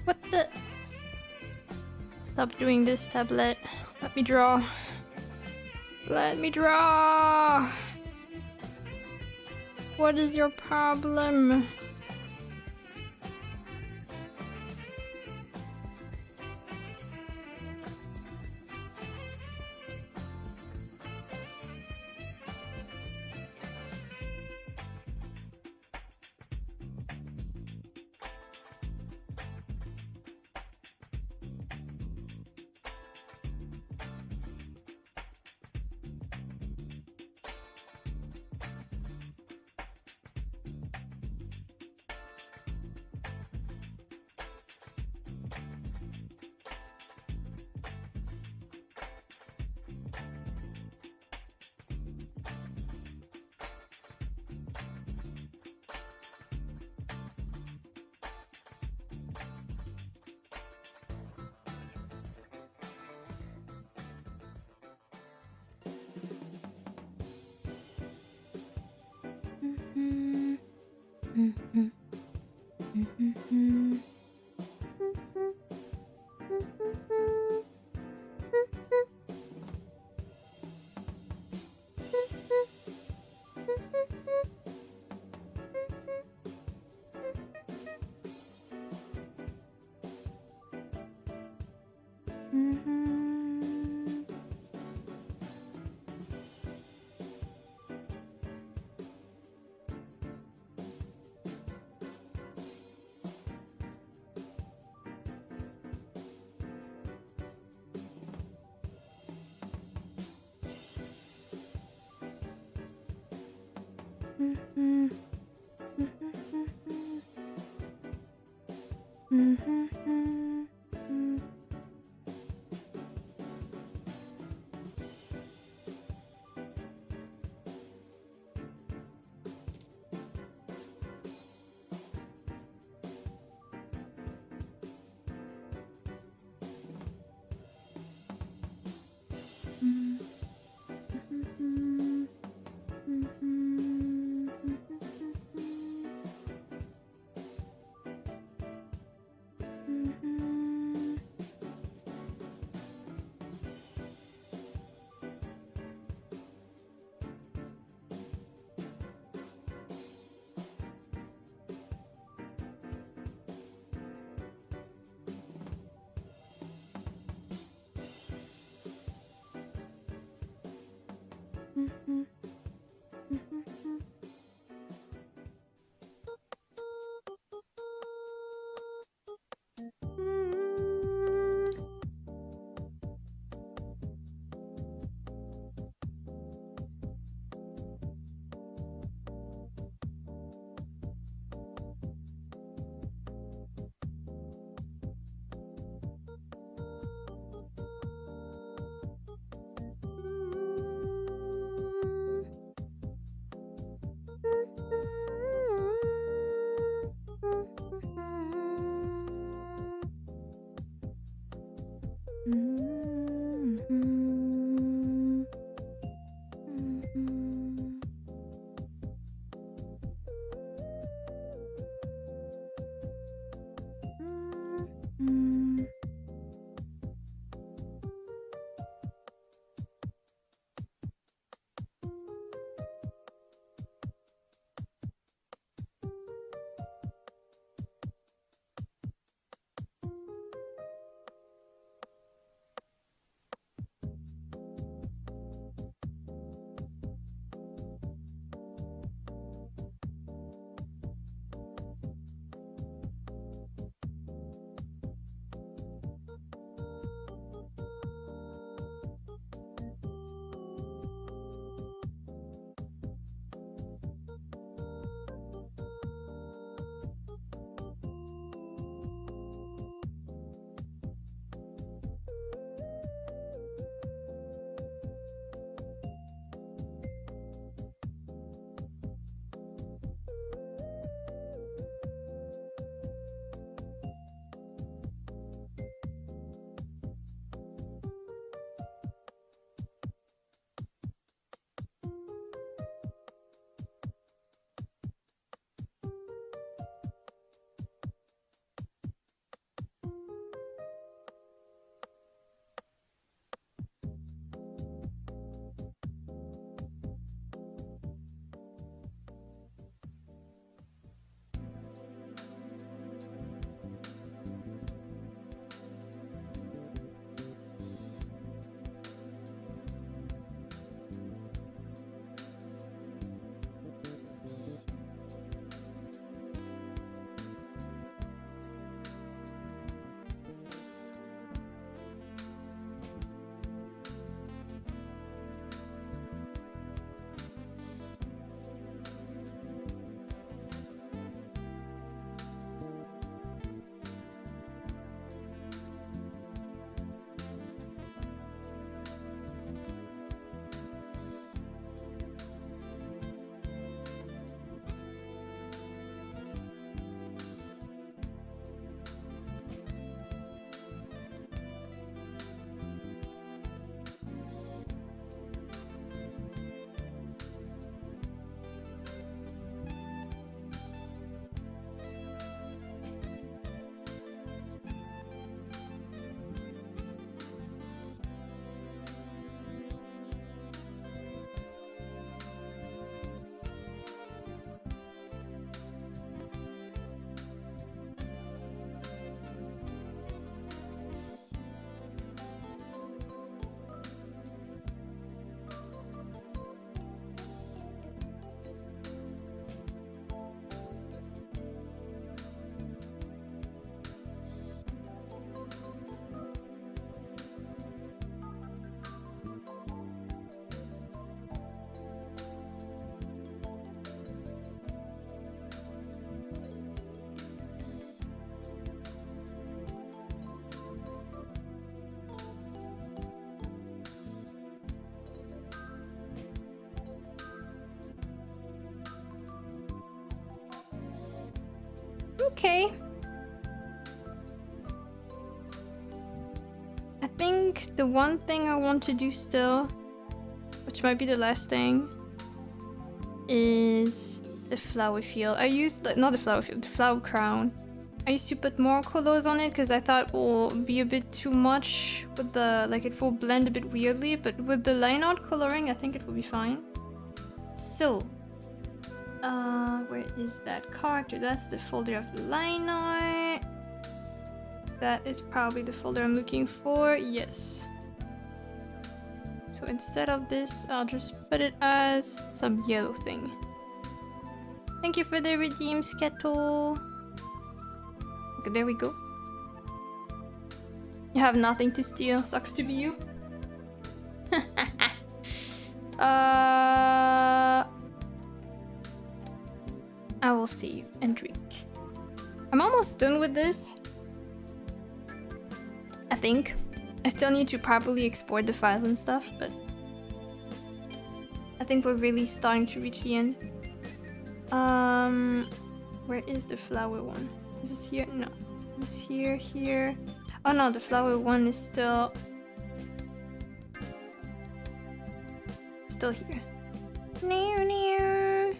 What the? Stop doing this, tablet. Let me draw. Let me draw. What is your problem? Okay. I think the one thing I want to do still, which might be the last thing, is the flower field. I used, not the flower field, the flower crown. I used to put more colors on it because I thought it will be a bit too much with the, like it will blend a bit weirdly, but with the line art coloring, I think it will be fine. So, where is that character? That's the folder of the line art. That is probably the folder I'm looking for. Yes. So So instead of this, I'll just put it as some yellow thing. Thank you for the redeem, Skettle. Okay, there we go. You have nothing to steal. Sucks to be you. I will save and drink. I'm almost done with this. I think. I still need to properly export the files and stuff, but I think we're really starting to reach the end. Where is the flower one? Is this here? No. Is this here? Here? Oh no, the flower one is still here. Near, near.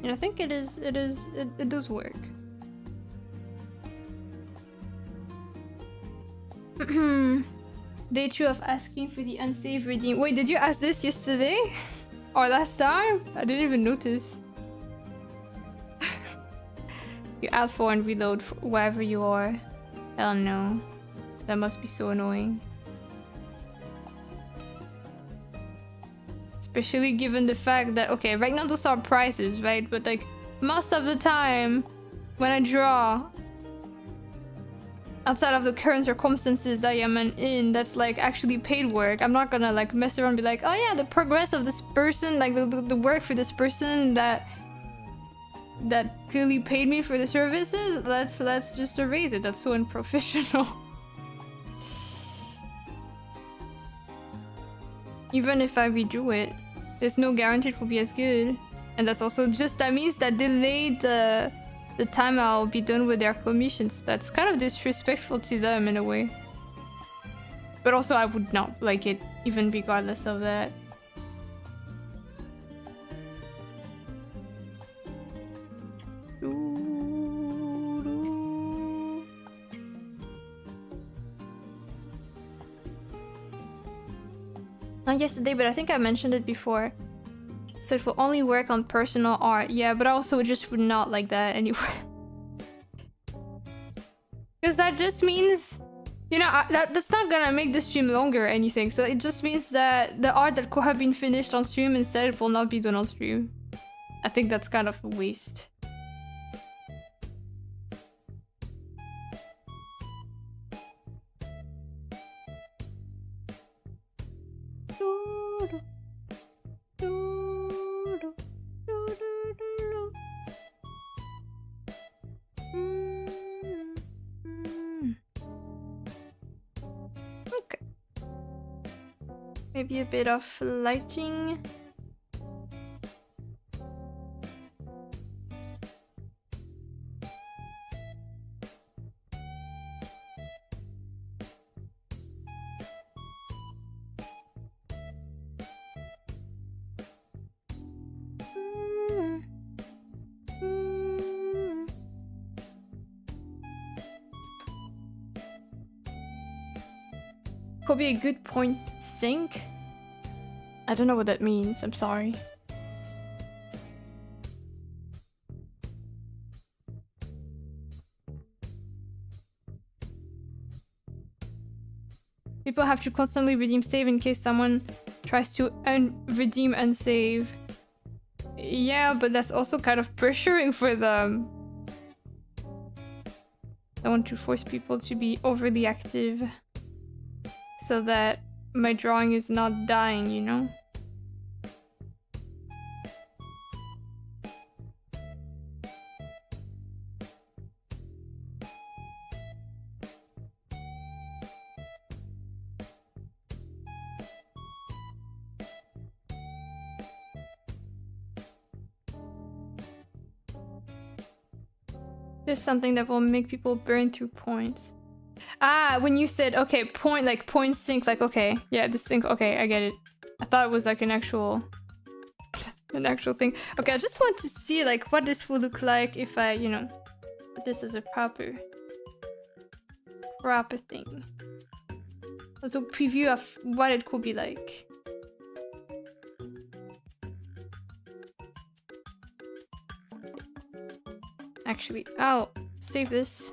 I think it does work. Day 2 of asking for the unsaved redeem. Wait, did you ask this yesterday? Or last time? I didn't even notice. You asked for and reload wherever you are. Hell no. That must be so annoying. Especially given the fact that, okay, right now those are prices, right? But like, most of the time, when I draw, outside of the current circumstances that I'm in, that's like actually paid work. I'm not gonna like mess around and be like, oh yeah, the progress of this person, like the work for this person that clearly paid me for the services, let's just erase it. That's so unprofessional. Even if I redo it, there's no guarantee it will be as good. And that's also just, that means that delayed the time I'll be done with their commissions. That's kind of disrespectful to them in a way. But also I would not like it, even regardless of that. Not yesterday, but I think I mentioned it before. So it will only work on personal art. Yeah, but I also just would not like that anyway. Because that just means, you know, that's not gonna make the stream longer or anything. So it just means that the art that could have been finished on stream instead will not be done on stream. I think that's kind of a waste. Okay. Maybe a bit of lighting. Could be a good point sync. I don't know what that means, I'm sorry. People have to constantly redeem save in case someone tries to redeem and save. Yeah, but that's also kind of pressuring for them. I want to force people to be overly active so that my drawing is not dying, you know? There's something that will make people burn through points. Ah, when you said, okay, point, like point sync, like, okay, yeah, this sync, okay, I get it. I thought it was like an actual thing. Okay, I just want to see like what this will look like if I, you know, put this as a proper thing. A little preview of what it could be like. Actually, I'll save this.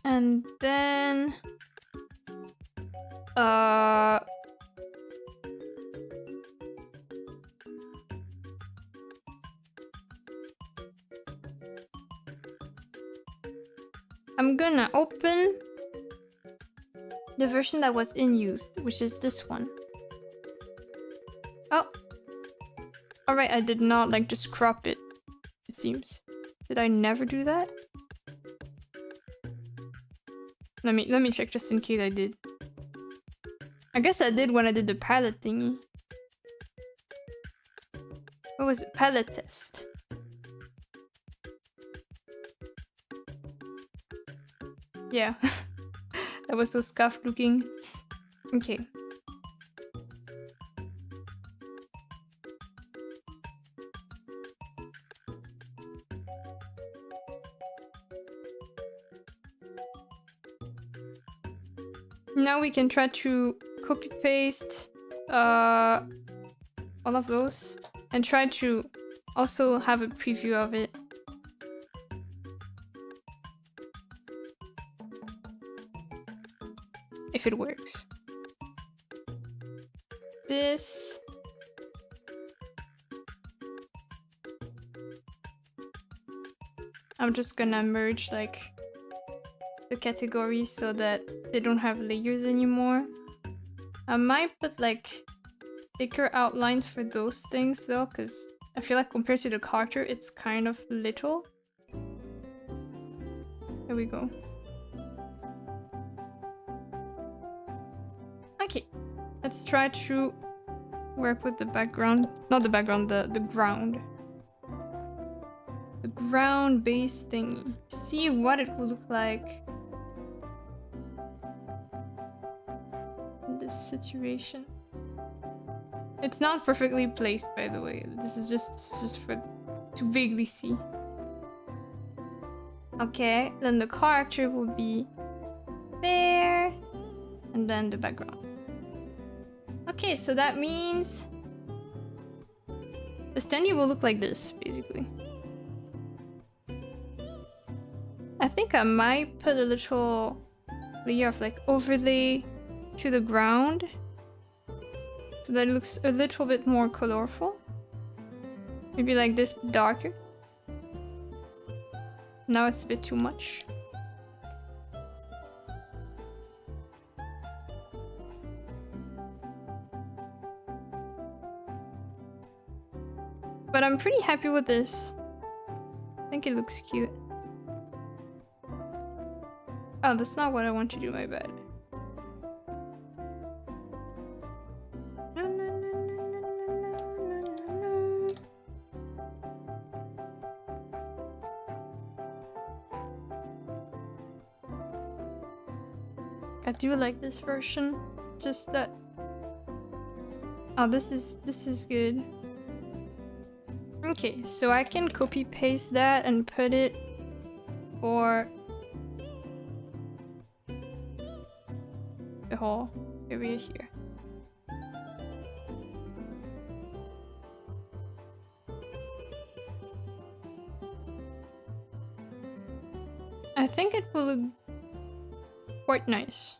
And then I'm gonna open the version that was in use, which is this one. Oh, alright, I did not like just crop it, it seems. Did I never do that? Let me check just in case I did. I guess I did when I did the palette thingy. What was it? Palette test. Yeah. That was so scuffed looking. Okay. Now we can try to copy paste all of those and try to also have a preview of it. If it works. This. I'm just gonna merge like the categories so that they don't have layers anymore. I might put like thicker outlines for those things though, because I feel like compared to the character, it's kind of little. There we go. Okay, let's try to work with the background. Not the background, the ground. The ground base thingy. See what it will look like in this situation. It's not perfectly placed, by the way. This is just for to vaguely see. Okay, then the character will be there, and then the background. Okay, so that means the standee will look like this, basically. I think I might put a little layer of like overlay to the ground so that it looks a little bit more colorful. Maybe like this, darker. Now it's a bit too much. But I'm pretty happy with this. I think it looks cute. Oh, that's not what I want to do, my bad. I do like this version. Just that. Oh, this is good. Okay, so I can copy paste that and put it for the whole area here. I think it will look quite nice.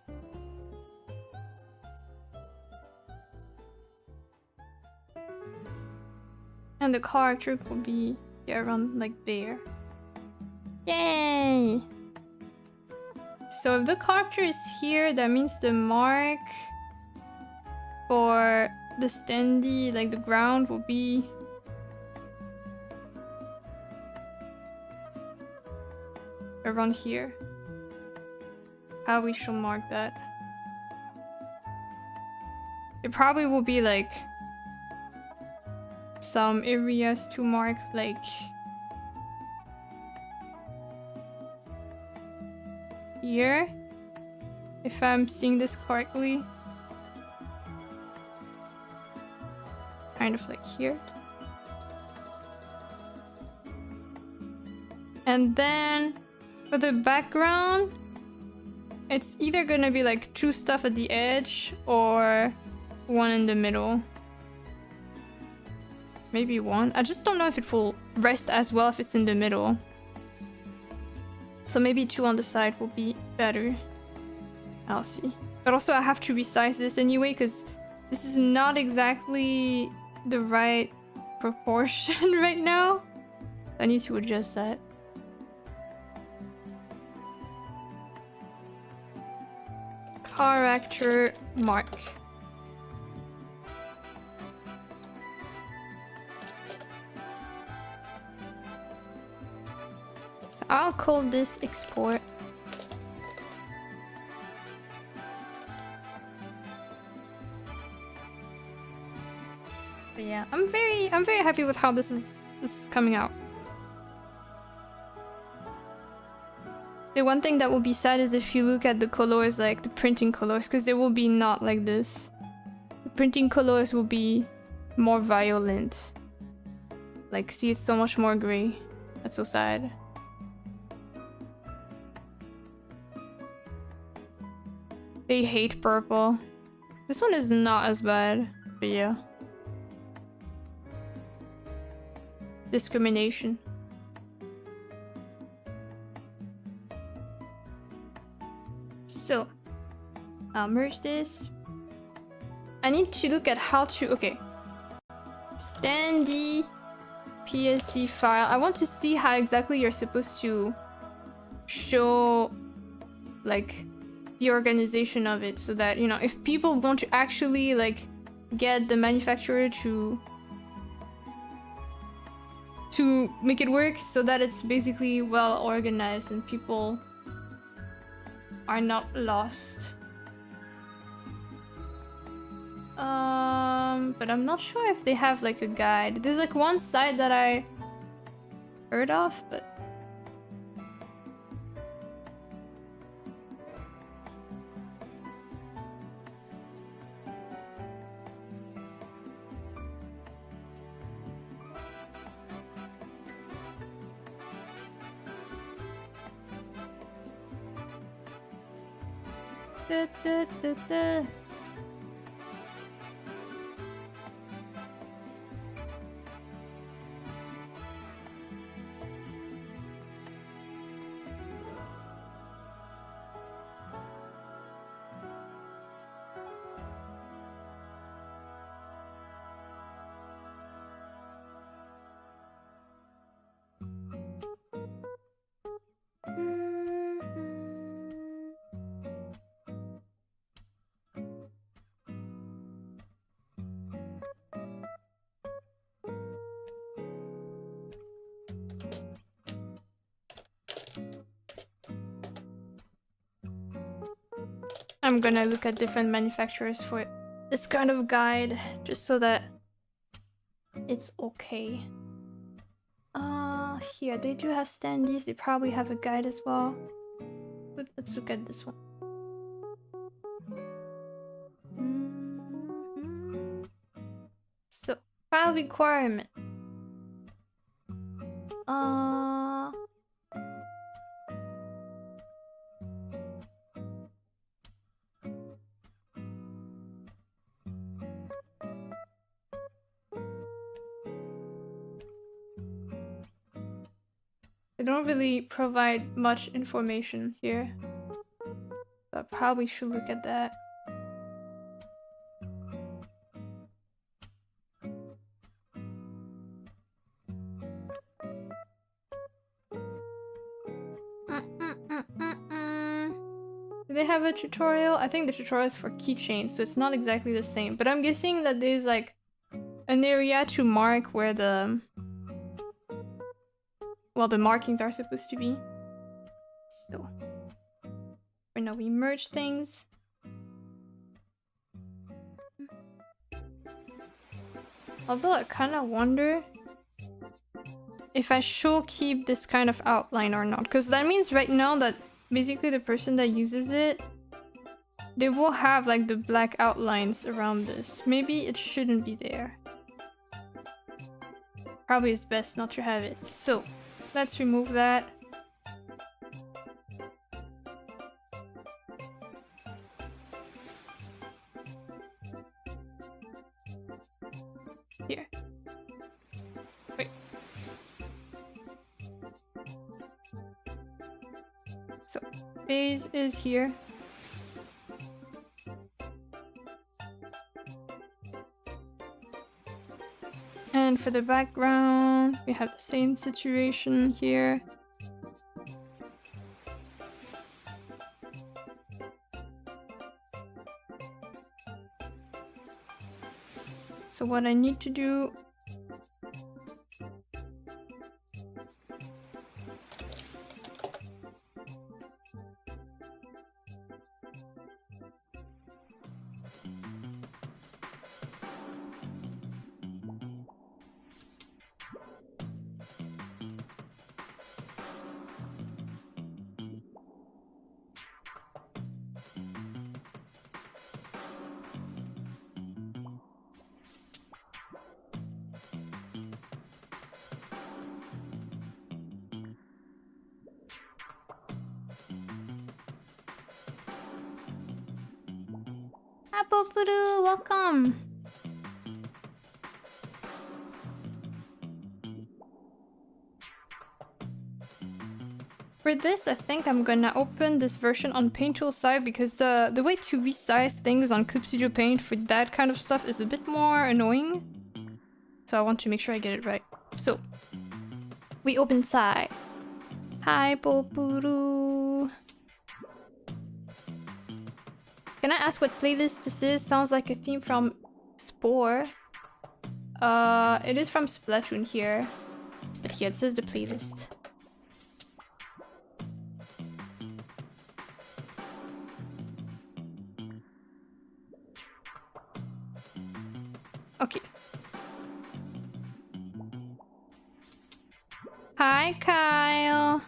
And the character will be around like there. Yay! So if the character is here, that means the mark for the standee, like the ground, will be around here. how we should mark that. It probably will be like some areas to mark, like here, if I'm seeing this correctly. Kind of like here. And then for the background, it's either gonna be like two stuff at the edge or one in the middle. Maybe one. I just don't know if it will rest as well if it's in the middle. So maybe two on the side will be better. I'll see. But also I have to resize this anyway because this is not exactly the right proportion right now. I need to adjust that. Character mark. I'll call this export. But yeah, I'm very happy with how this is coming out. The one thing that will be sad is if you look at the colors, like the printing colors, because they will be not like this. The printing colors will be more violent. Like, see, it's so much more gray. That's so sad. They hate purple. This one is not as bad, but yeah. Discrimination. So, I'll merge this. I need to look at how to... Okay. Standee PSD file. I want to see how exactly you're supposed to show, like, the organization of it, so that, you know, if people want to actually, like, get the manufacturer to make it work, so that it's basically well organized and people are not lost. But I'm not sure if they have like a guide. There's like one site that I heard of, but I'm gonna look at different manufacturers for this kind of guide, just so that it's okay. Here, they do have standees, they probably have a guide as well. But let's look at this one. So, file requirement. They don't really provide much information here. So I probably should look at that. Do they have a tutorial? I think the tutorial is for keychains, so it's not exactly the same. But I'm guessing that there's like an area to mark where the markings are supposed to be. So for Right now we merge things. Although I kind of wonder if I should keep this kind of outline or not. Because that means right now that basically the person that uses it, they will have like the black outlines around this. Maybe it shouldn't be there. Probably it's best not to have it. So let's remove that. Here. Wait. So base is here. And for the background, we have the same situation here. So what I need to do Apple Voodoo, welcome! For this, I think I'm gonna open this version on Paint Tool side because the way to resize things on Clip Studio Paint for that kind of stuff is a bit more annoying. So I want to make sure I get it right. So, we open side. Hi, Popuru. Can I ask what playlist this is? Sounds like a theme from Spore. It is from Splatoon here. But here, this is the playlist. Okay. Hi, Kyle.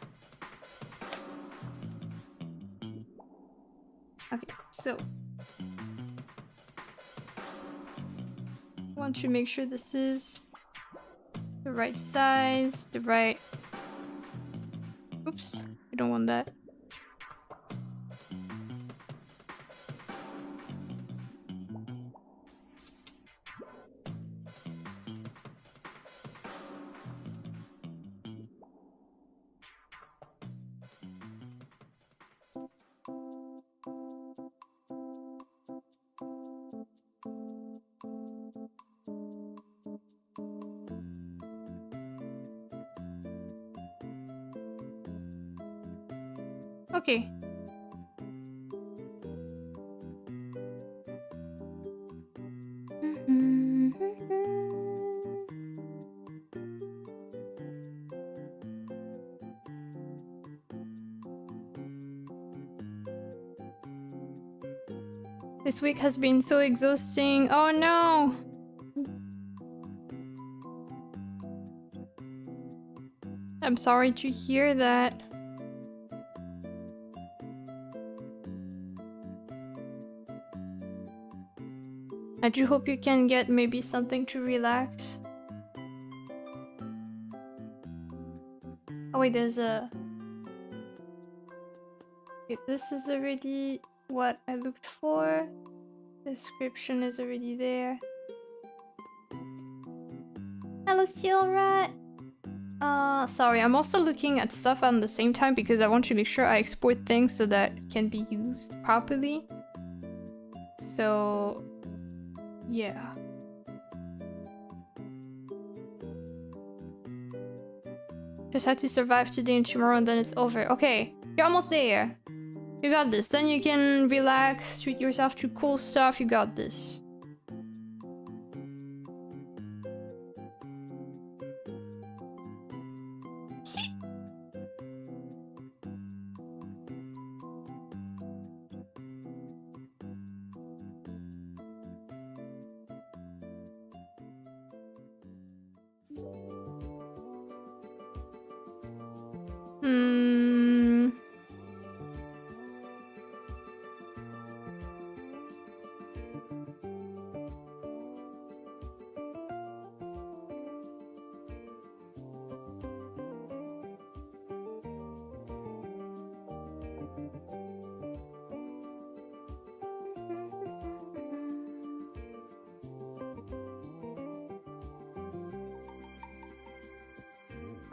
Okay, so I want to make sure this is the right size, the right... Oops, I don't want that. Okay. This week has been so exhausting. Oh no! I'm sorry to hear that. I do hope you can get maybe something to relax. Oh wait, there's a... Okay, this is already what I looked for. Description is already there. Hello, Steel Rat! Sorry, I'm also looking at stuff at the same time because I want to make sure I export things so that it can be used properly. So... yeah. Just have to survive today and tomorrow and then it's over. Okay, you're almost there. You got this. Then you can relax, treat yourself to cool stuff. You got this.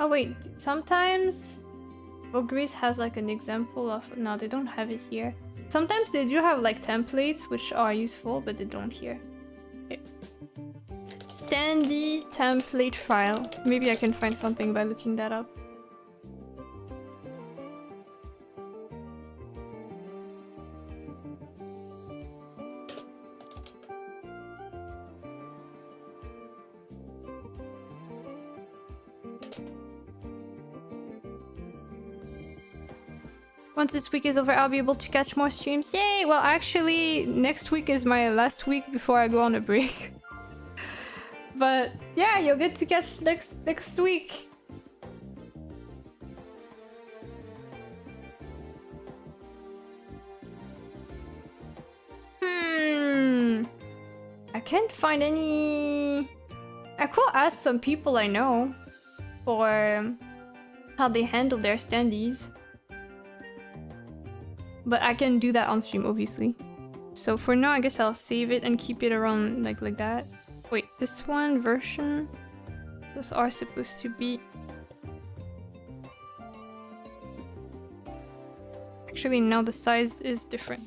Oh wait, sometimes Greece has like an example of... No, they don't have it here. Sometimes they do have like templates which are useful, but they don't here. Okay. Standee template file. Maybe I can find something by looking that up. Once this week is over, I'll be able to catch more streams. Yay! Well, actually, next week is my last week before I go on a break. But yeah, you'll get to catch next week. I can't find any... I could ask some people I know for how they handle their standees. But I can do that on stream, obviously. So for now, I guess I'll save it and keep it around like that. Wait, this one version? Those are supposed to be... Actually, now the size is different.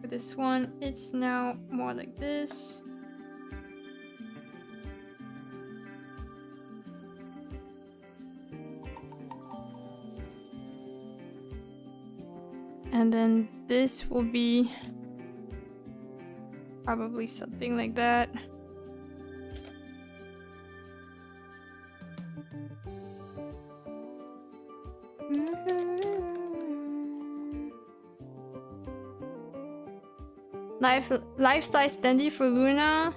For this one, it's now more like this. And then this will be probably something like that. Life-size standee for Luna,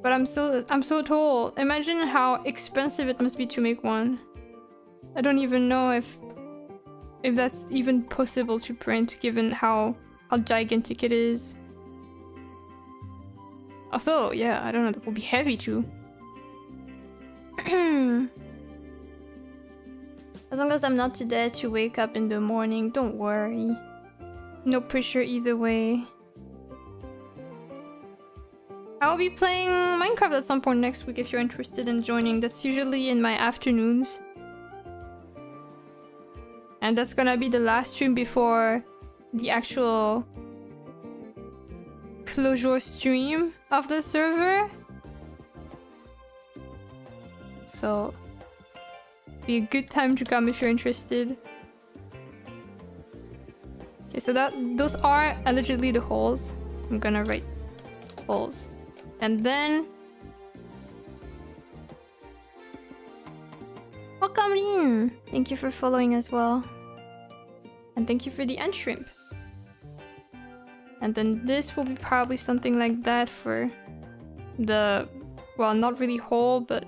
but I'm so tall. Imagine how expensive it must be to make one. I don't even know if that's even possible to print, given how gigantic it is. Also, yeah, I don't know, that will be heavy too. As long as I'm not too dead to wake up in the morning, don't worry. No pressure either way. I'll be playing Minecraft at some point next week if you're interested in joining. That's usually in my afternoons. And that's gonna be the last stream before the actual closure stream of the server. So, be a good time to come if you're interested. Okay, so those are allegedly the holes. I'm gonna write holes. And then... Welcome, Lin! Thank you for following as well. And thank you for the end shrimp. And then this will be probably something like that for the... Well, not really hole, but...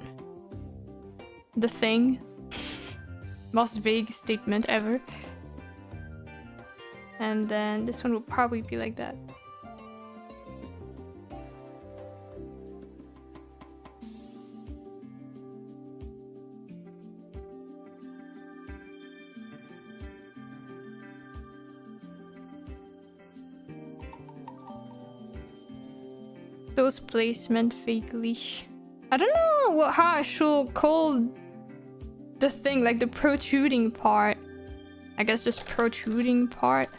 the thing. Most vague statement ever. And then this one will probably be like that. Those placement vaguely. I don't know how I should call the thing, like the protruding part. I guess just protruding part.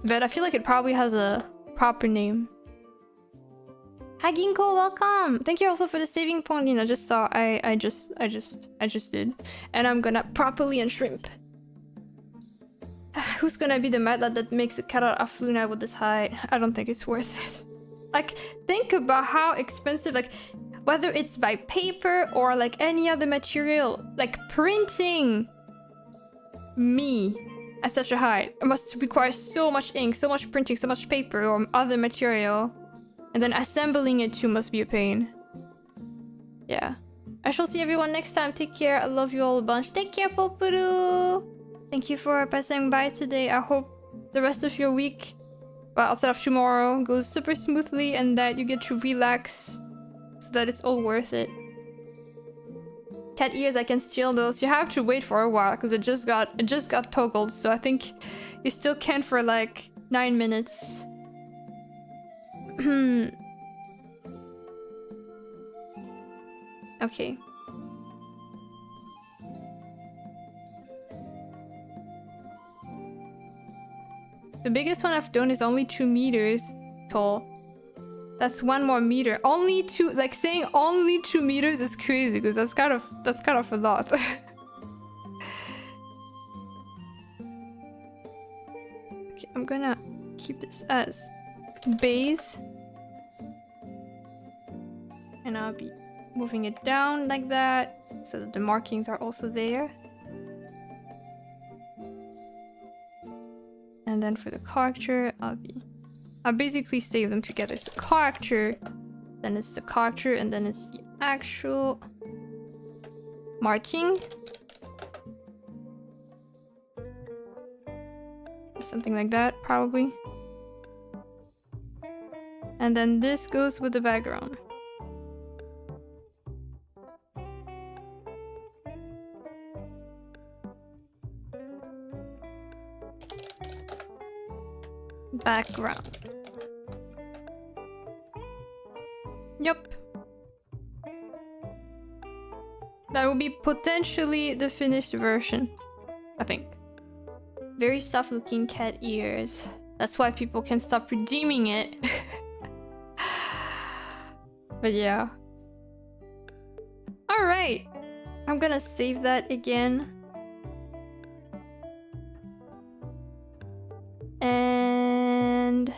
But I feel like it probably has a proper name. Hi Ginkgo, welcome! Thank you also for the saving point, Lina. I just saw. I just did. And I'm gonna properly unshrimp. Who's gonna be the mad lad that makes a cutout of Luna with this height? I don't think it's worth it. Like, think about how expensive, like, whether it's by paper or like any other material, like printing me at such a height. It must require so much ink, so much printing, so much paper or other material. And then assembling it too must be a pain. Yeah. I shall see everyone next time. Take care. I love you all a bunch. Take care, Popuru! Thank you for passing by today. I hope the rest of your week, well, outside of tomorrow, goes super smoothly and that you get to relax so that it's all worth it. Cat ears, I can steal those. You have to wait for a while because it just got toggled, so I think you still can for like 9 minutes. Okay. The biggest one I've done is only 2 meters tall. That's 1 more meter. Only 2, like saying only 2 meters is crazy because that's kind of a lot. Okay, I'm gonna keep this as base. And I'll be moving it down like that so that the markings are also there. And then for the character, I'll basically save them together. So character, then it's the character, and then it's the actual marking. Something like that, probably. And then this goes with the background. Background. Yup. That will be potentially the finished version, I think. Very soft looking cat ears. That's why people can stop redeeming it. But yeah. Alright. I'm gonna save that again. And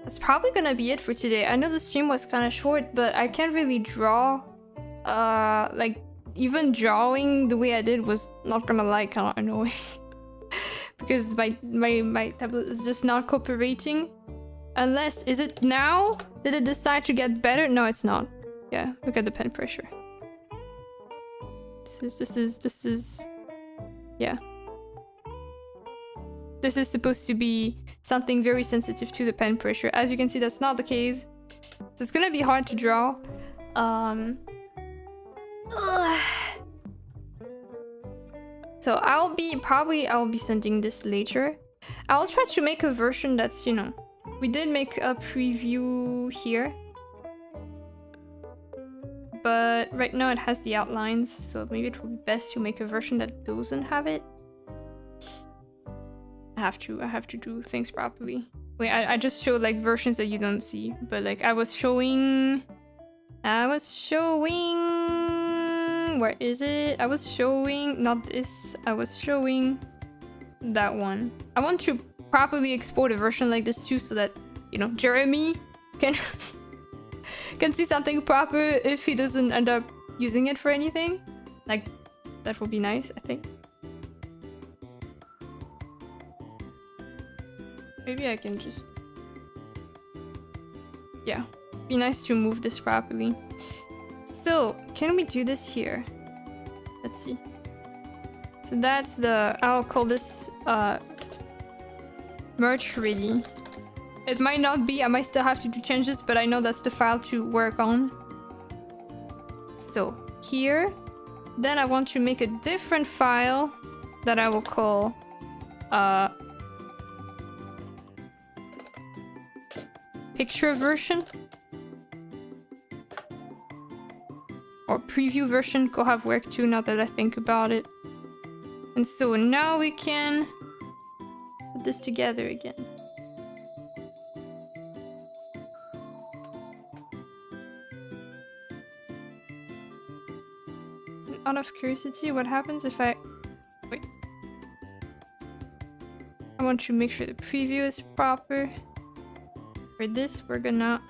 that's probably gonna be it for today. I know the stream was kind of short, but I can't really draw. Like even drawing the way I did was not gonna lie kind of annoying because my tablet is just not cooperating. Unless, is it now? Did it decide to get better? No, it's not. Yeah, look at the pen pressure. This is yeah. This is supposed to be something very sensitive to the pen pressure. As you can see, that's not the case. So it's gonna be hard to draw. So I'll be sending this later. I'll try to make a version that's, you know, we did make a preview here. But right now it has the outlines, so maybe it would be best to make a version that doesn't have it. I have to do things properly. Wait, I just showed like versions that you don't see, but like I was showing, where is it? I was showing, not this, I was showing that one. I want to properly export a version like this too, so that, you know, Jeremy can can see something proper if he doesn't end up using it for anything. Like, that would be nice, I think. Maybe I can just... yeah, be nice to move this properly. So, can we do this here? Let's see. So that's the... I'll call this merge ready. It might not be, I might still have to do changes, but I know that's the file to work on. So, here. Then I want to make a different file that I will call... picture version. Or preview version could have worked too, now that I think about it. And so now we can put this together again. Out of curiosity, what happens if I... wait. I want to make sure the preview is proper. For this, we're gonna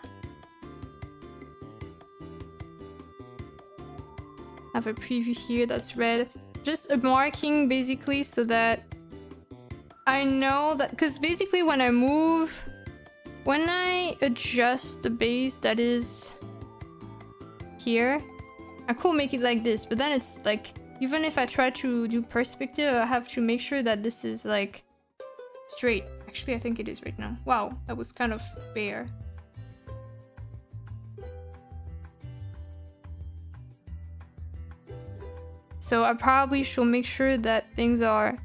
have a preview here that's red. Just a marking, basically, so that I know that... because basically when I move... when I adjust the base that is here, I could make it like this, but then it's like, even if I try to do perspective, I have to make sure that this is like straight. Actually, I think it is right now. Wow, that was kind of bare. So I probably should make sure that things are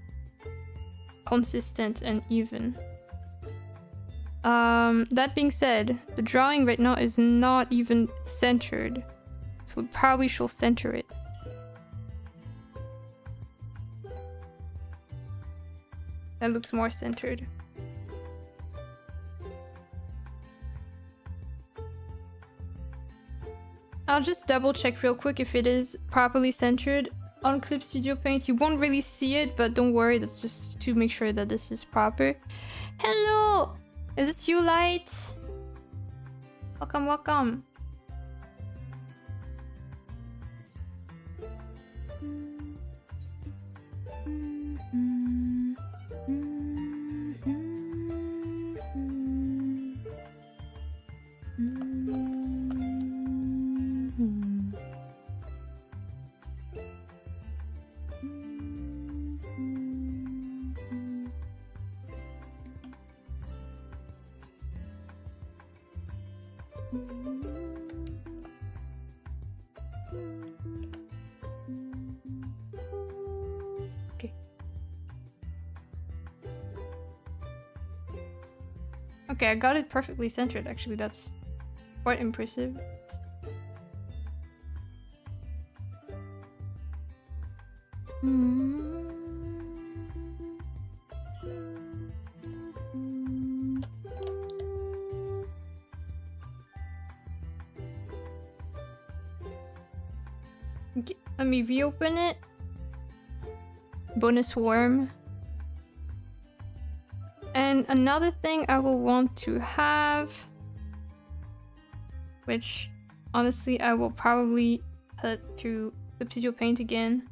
consistent and even. That being said, the drawing right now is not even centered. So we probably should center it. That looks more centered. I'll just double check real quick if it is properly centered on Clip Studio Paint. You won't really see it, but don't worry, that's just to make sure that this is proper. Hello! Is this you, Light? Welcome, welcome. Okay, I got it perfectly centered, actually. That's quite impressive. Okay, let me reopen it. Bonus worm. And another thing I will want to have, which honestly I will probably put through Clip Studio Paint again,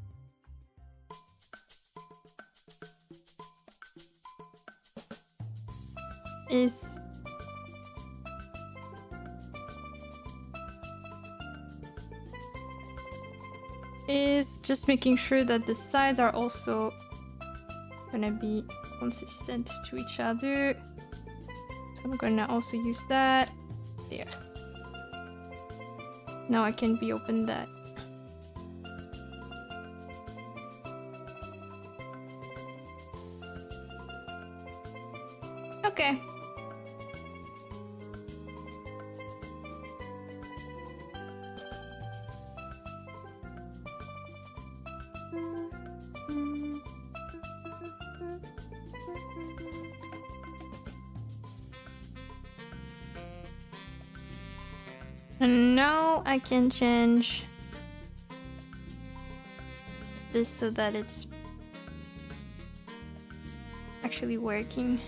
is just making sure that the sides are also gonna be consistent to each other. So I'm gonna also use that. There. Now I can reopen that. Okay. And now I can change this so that it's actually working.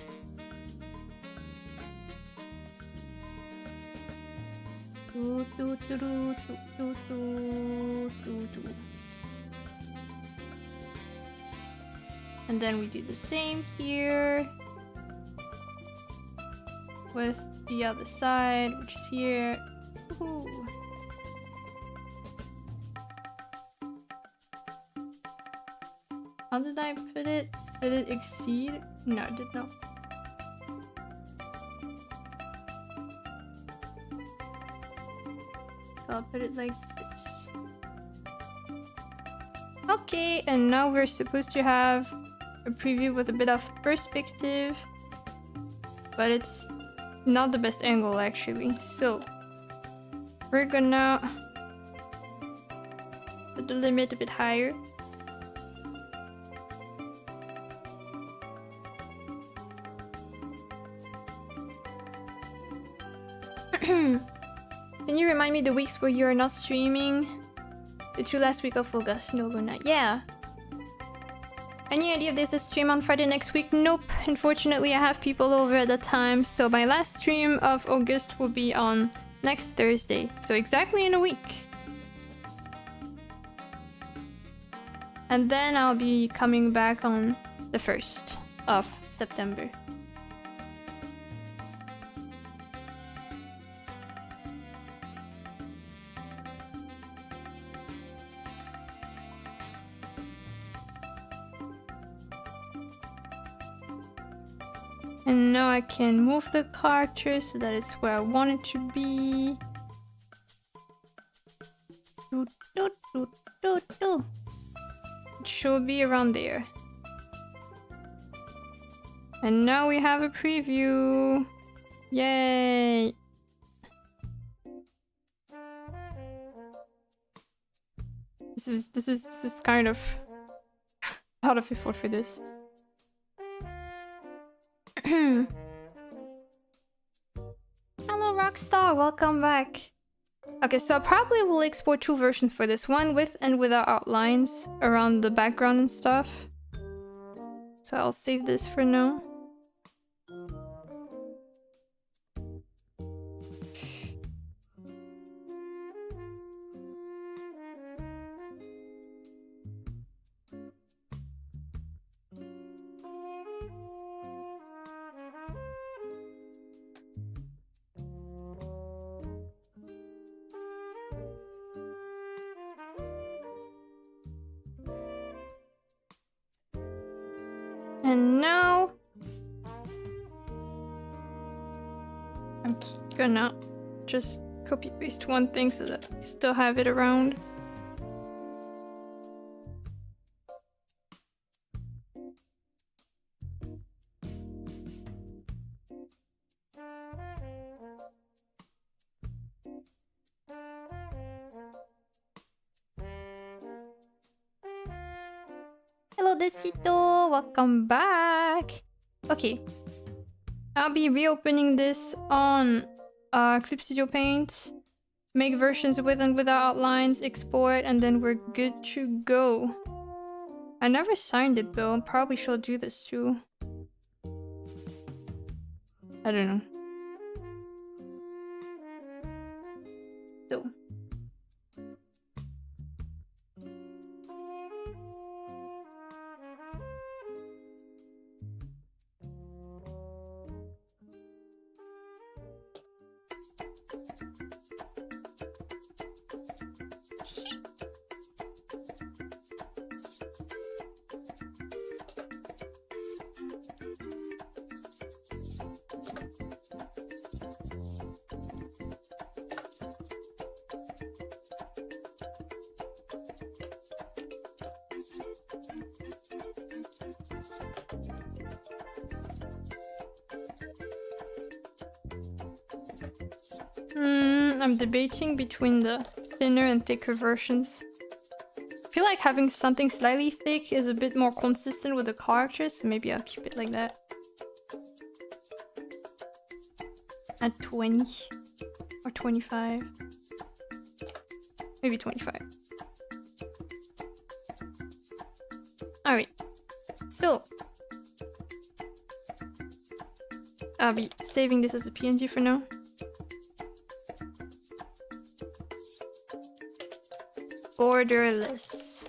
And then we do the same here with the other side, which is here. Ooh. How did I put it? Did it exceed? No, it did not. So I'll put it like this. Okay, and now we're supposed to have a preview with a bit of perspective, but it's not the best angle actually. So we're gonna put the limit a bit higher. Can you remind me the weeks where you're not streaming? The 2 last week of August, no Luna. Yeah. Any idea if there's a stream on Friday next week? Nope. Unfortunately, I have people over at that time, so my last stream of August will be on next Thursday. So exactly in a week. And then I'll be coming back on the 1st of September. And now I can move the character so that it's where I want it to be. It should be around there. And now we have a preview. Yay! This is kind of a lot of effort for this. Hello Rockstar, welcome back. Okay, so I probably will export 2 versions for this one, with and without outlines around the background and stuff. So I'll save this for now. And now I'm gonna just copy paste one thing so that I still have it around. Hello Desito, welcome back. Okay, I'll be reopening this on Clip Studio Paint, make versions with and without outlines, export, and then we're good to go. I never signed it though, probably should do this too. I don't know. So. I'm debating between the thinner and thicker versions. I feel like having something slightly thick is a bit more consistent with the characters, so maybe I'll keep it like that. At 20 or 25. Maybe 25. Alright, so I'll be saving this as a PNG for now. Borderless.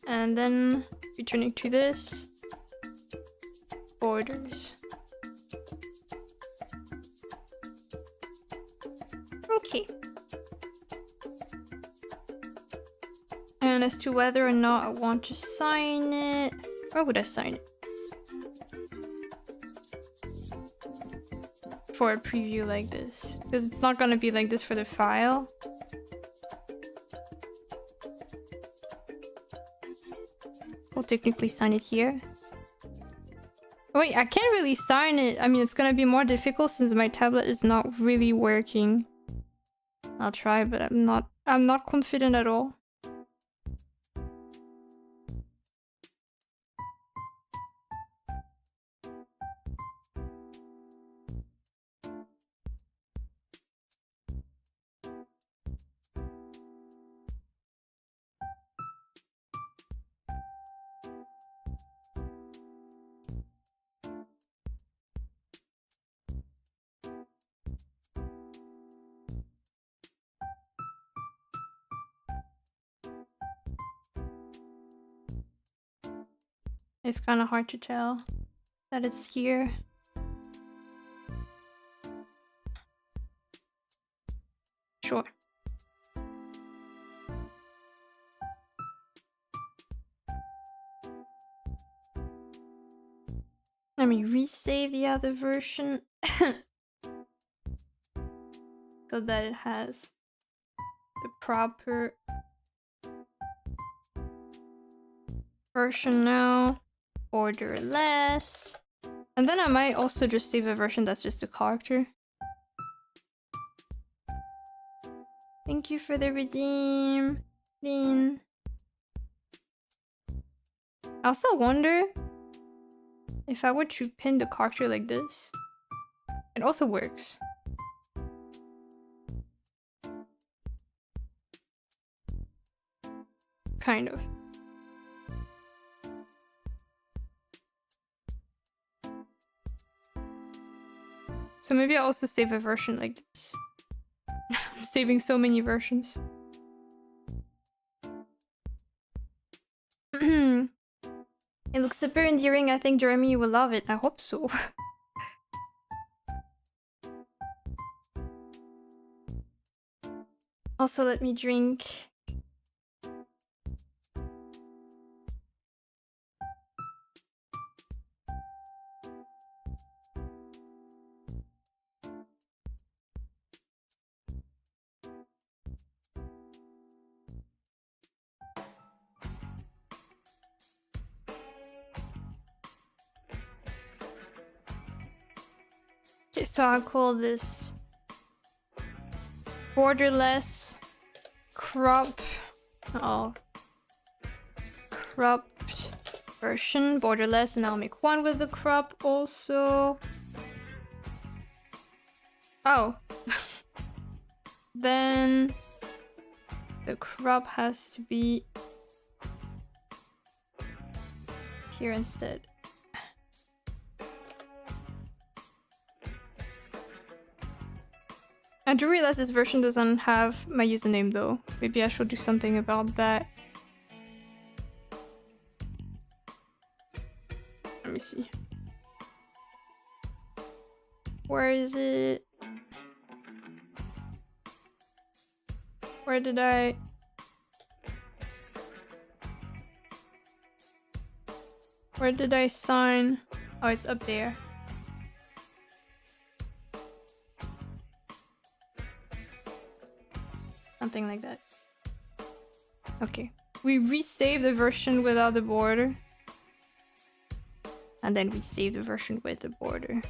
And then returning to this. Borders. Okay. And as to whether or not I want to sign it, where would I sign it? For a preview like this, because it's not gonna be like this for the file. We'll technically sign it here. Wait, I can't really sign it. I mean, it's gonna be more difficult since my tablet is not really working. I'll try, but I'm not confident at all. It's kind of hard to tell that it's here. Sure. Let me resave the other version so that it has the proper version now. Borderless. And then I might also just save a version that's just a character. Thank you for the redeem, Dean. I also wonder if I were to pin the character like this, it also works. Kind of. So maybe I'll also save a version like this. I'm saving so many versions. It looks super endearing. I think Jeremy will love it. I hope so. Also, let me drink. Okay, so I'll call this borderless crop. Cropped version, borderless, and I'll make one with the crop also. Oh. Then the crop has to be here instead. I do realize this version doesn't have my username though. Maybe I should do something about that. Let me see. Where is it? Where did I... Where did I sign? Oh, it's up there. Something like that. Okay. We resave the version without the border. And then we save the version with the border.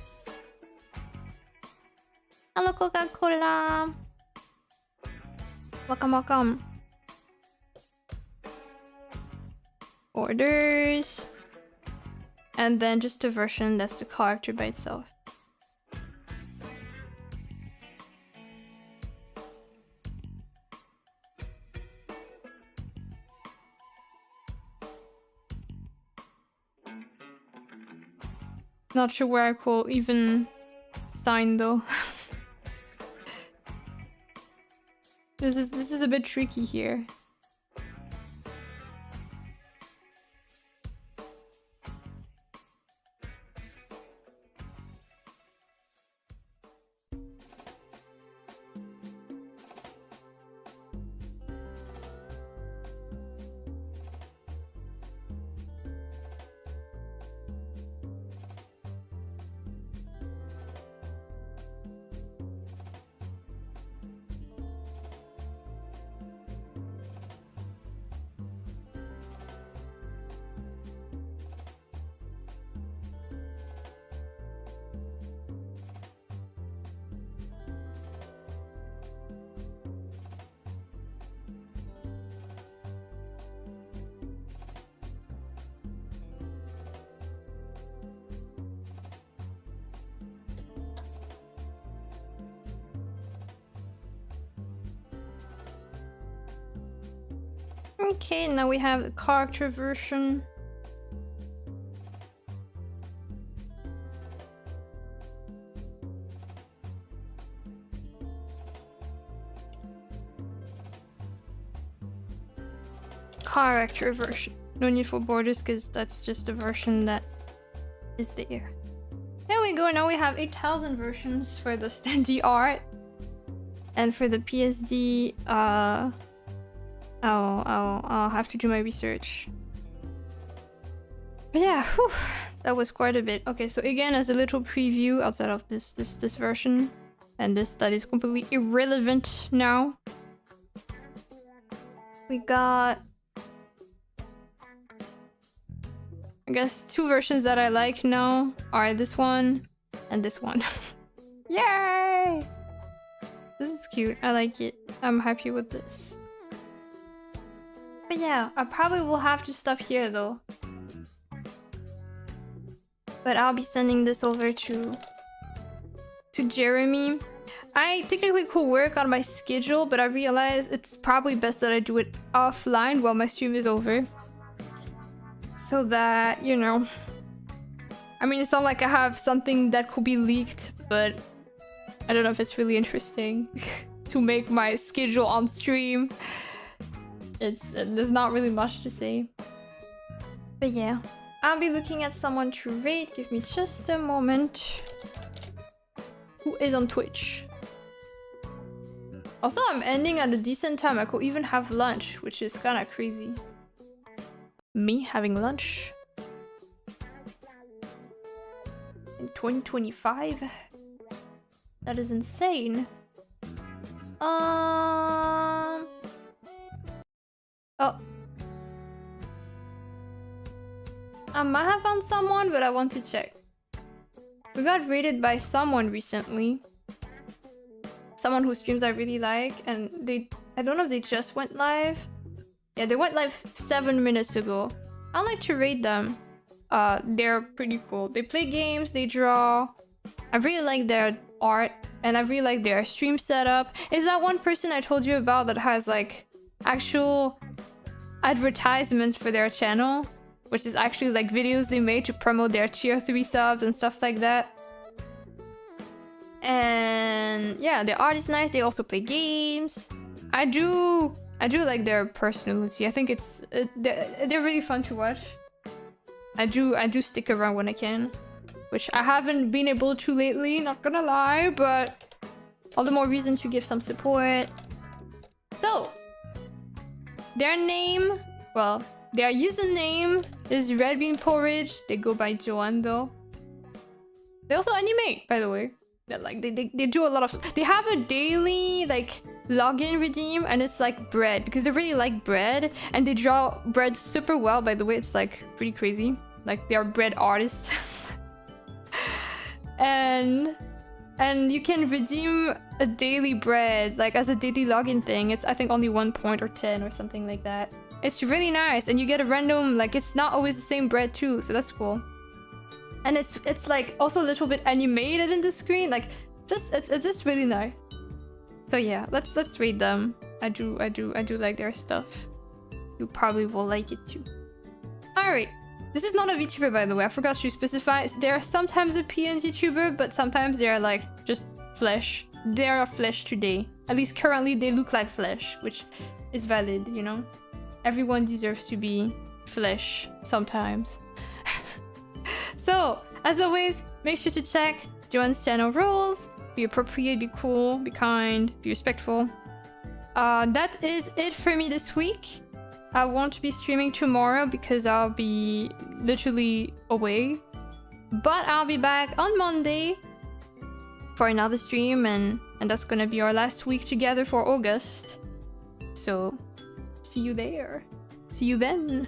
Hello, Coca-Cola! Welcome, welcome. Borders. And then just a version that's the character by itself. Not sure where I could even sign though. This is a bit tricky here. Okay, now we have the character version. Character version. No need for borders because that's just the version that is there. There we go, now we have 8,000 versions for the standee art. And for the PSD, I'll have to do my research. But yeah, whew, that was quite a bit. Okay, so again, as a little preview outside of this version, and this that is completely irrelevant now. We got I guess 2 versions that I like now are this one and this one. Yay! This is cute. I like it. I'm happy with this. But yeah, I probably will have to stop here though. But I'll be sending this over to Jeremy. I technically could work on my schedule, but I realize it's probably best that I do it offline while my stream is over. So that, you know... I mean, it's not like I have something that could be leaked, but I don't know if it's really interesting to make my schedule on stream. There's not really much to say. But yeah, I'll be looking at someone to rate. Give me just a moment. Who is on Twitch? Also, I'm ending at a decent time. I could even have lunch, which is kind of crazy. Me having lunch? In 2025? That is insane. Oh. I might have found someone, but I want to check. We got rated by someone recently. Someone whose streams I really like, and I don't know if they just went live. Yeah, they went live 7 minutes ago. I like to rate them. They're pretty cool. They play games, they draw. I really like their art, and I really like their stream setup. Is that one person I told you about that has like actual advertisements for their channel? Which is actually like videos they made to promote their tier 3 subs and stuff like that. And yeah, their art is nice. They also play games. I do like their personality. I think they're really fun to watch. I do stick around when I can, which I haven't been able to lately, not gonna lie, but all the more reason to give some support. So, their name, well, their username is Red Bean Porridge. They go by Joanne though. They also animate, by the way. That like they do a lot of. They have a daily like login redeem, and it's like bread because they really like bread, and they draw bread super well. By the way, it's like pretty crazy. Like they are bread artists. and you can redeem a daily bread like as a daily login thing. It's I think only 1 point or 10 or something like that. It's really nice, and you get a random like it's not always the same bread too, so that's cool. And it's like also a little bit animated in the screen, like it's just really nice. So yeah, let's read them. I do like their stuff. You probably will like it too. Alright. This is not a VTuber, by the way. I forgot to specify. They're sometimes a PNG YouTuber, but sometimes they're like just flesh. They're a flesh today. At least currently they look like flesh, which is valid, you know? Everyone deserves to be flesh sometimes. So, as always, make sure to check Joanne's channel rules. Be appropriate, be cool, be kind, be respectful. That is it for me this week. I won't be streaming tomorrow because I'll be literally away. But I'll be back on Monday for another stream, and that's gonna be our last week together for August. So, see you there. See you then.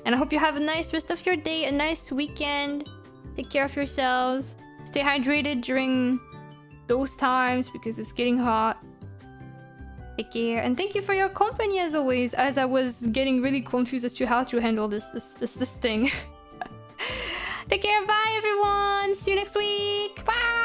And I hope you have a nice rest of your day, a nice weekend. Take care of yourselves. Stay hydrated during those times because it's getting hot. Take care, and thank you for your company as always, as I was getting really confused as to how to handle this thing. Take care, bye everyone! See you next week! Bye!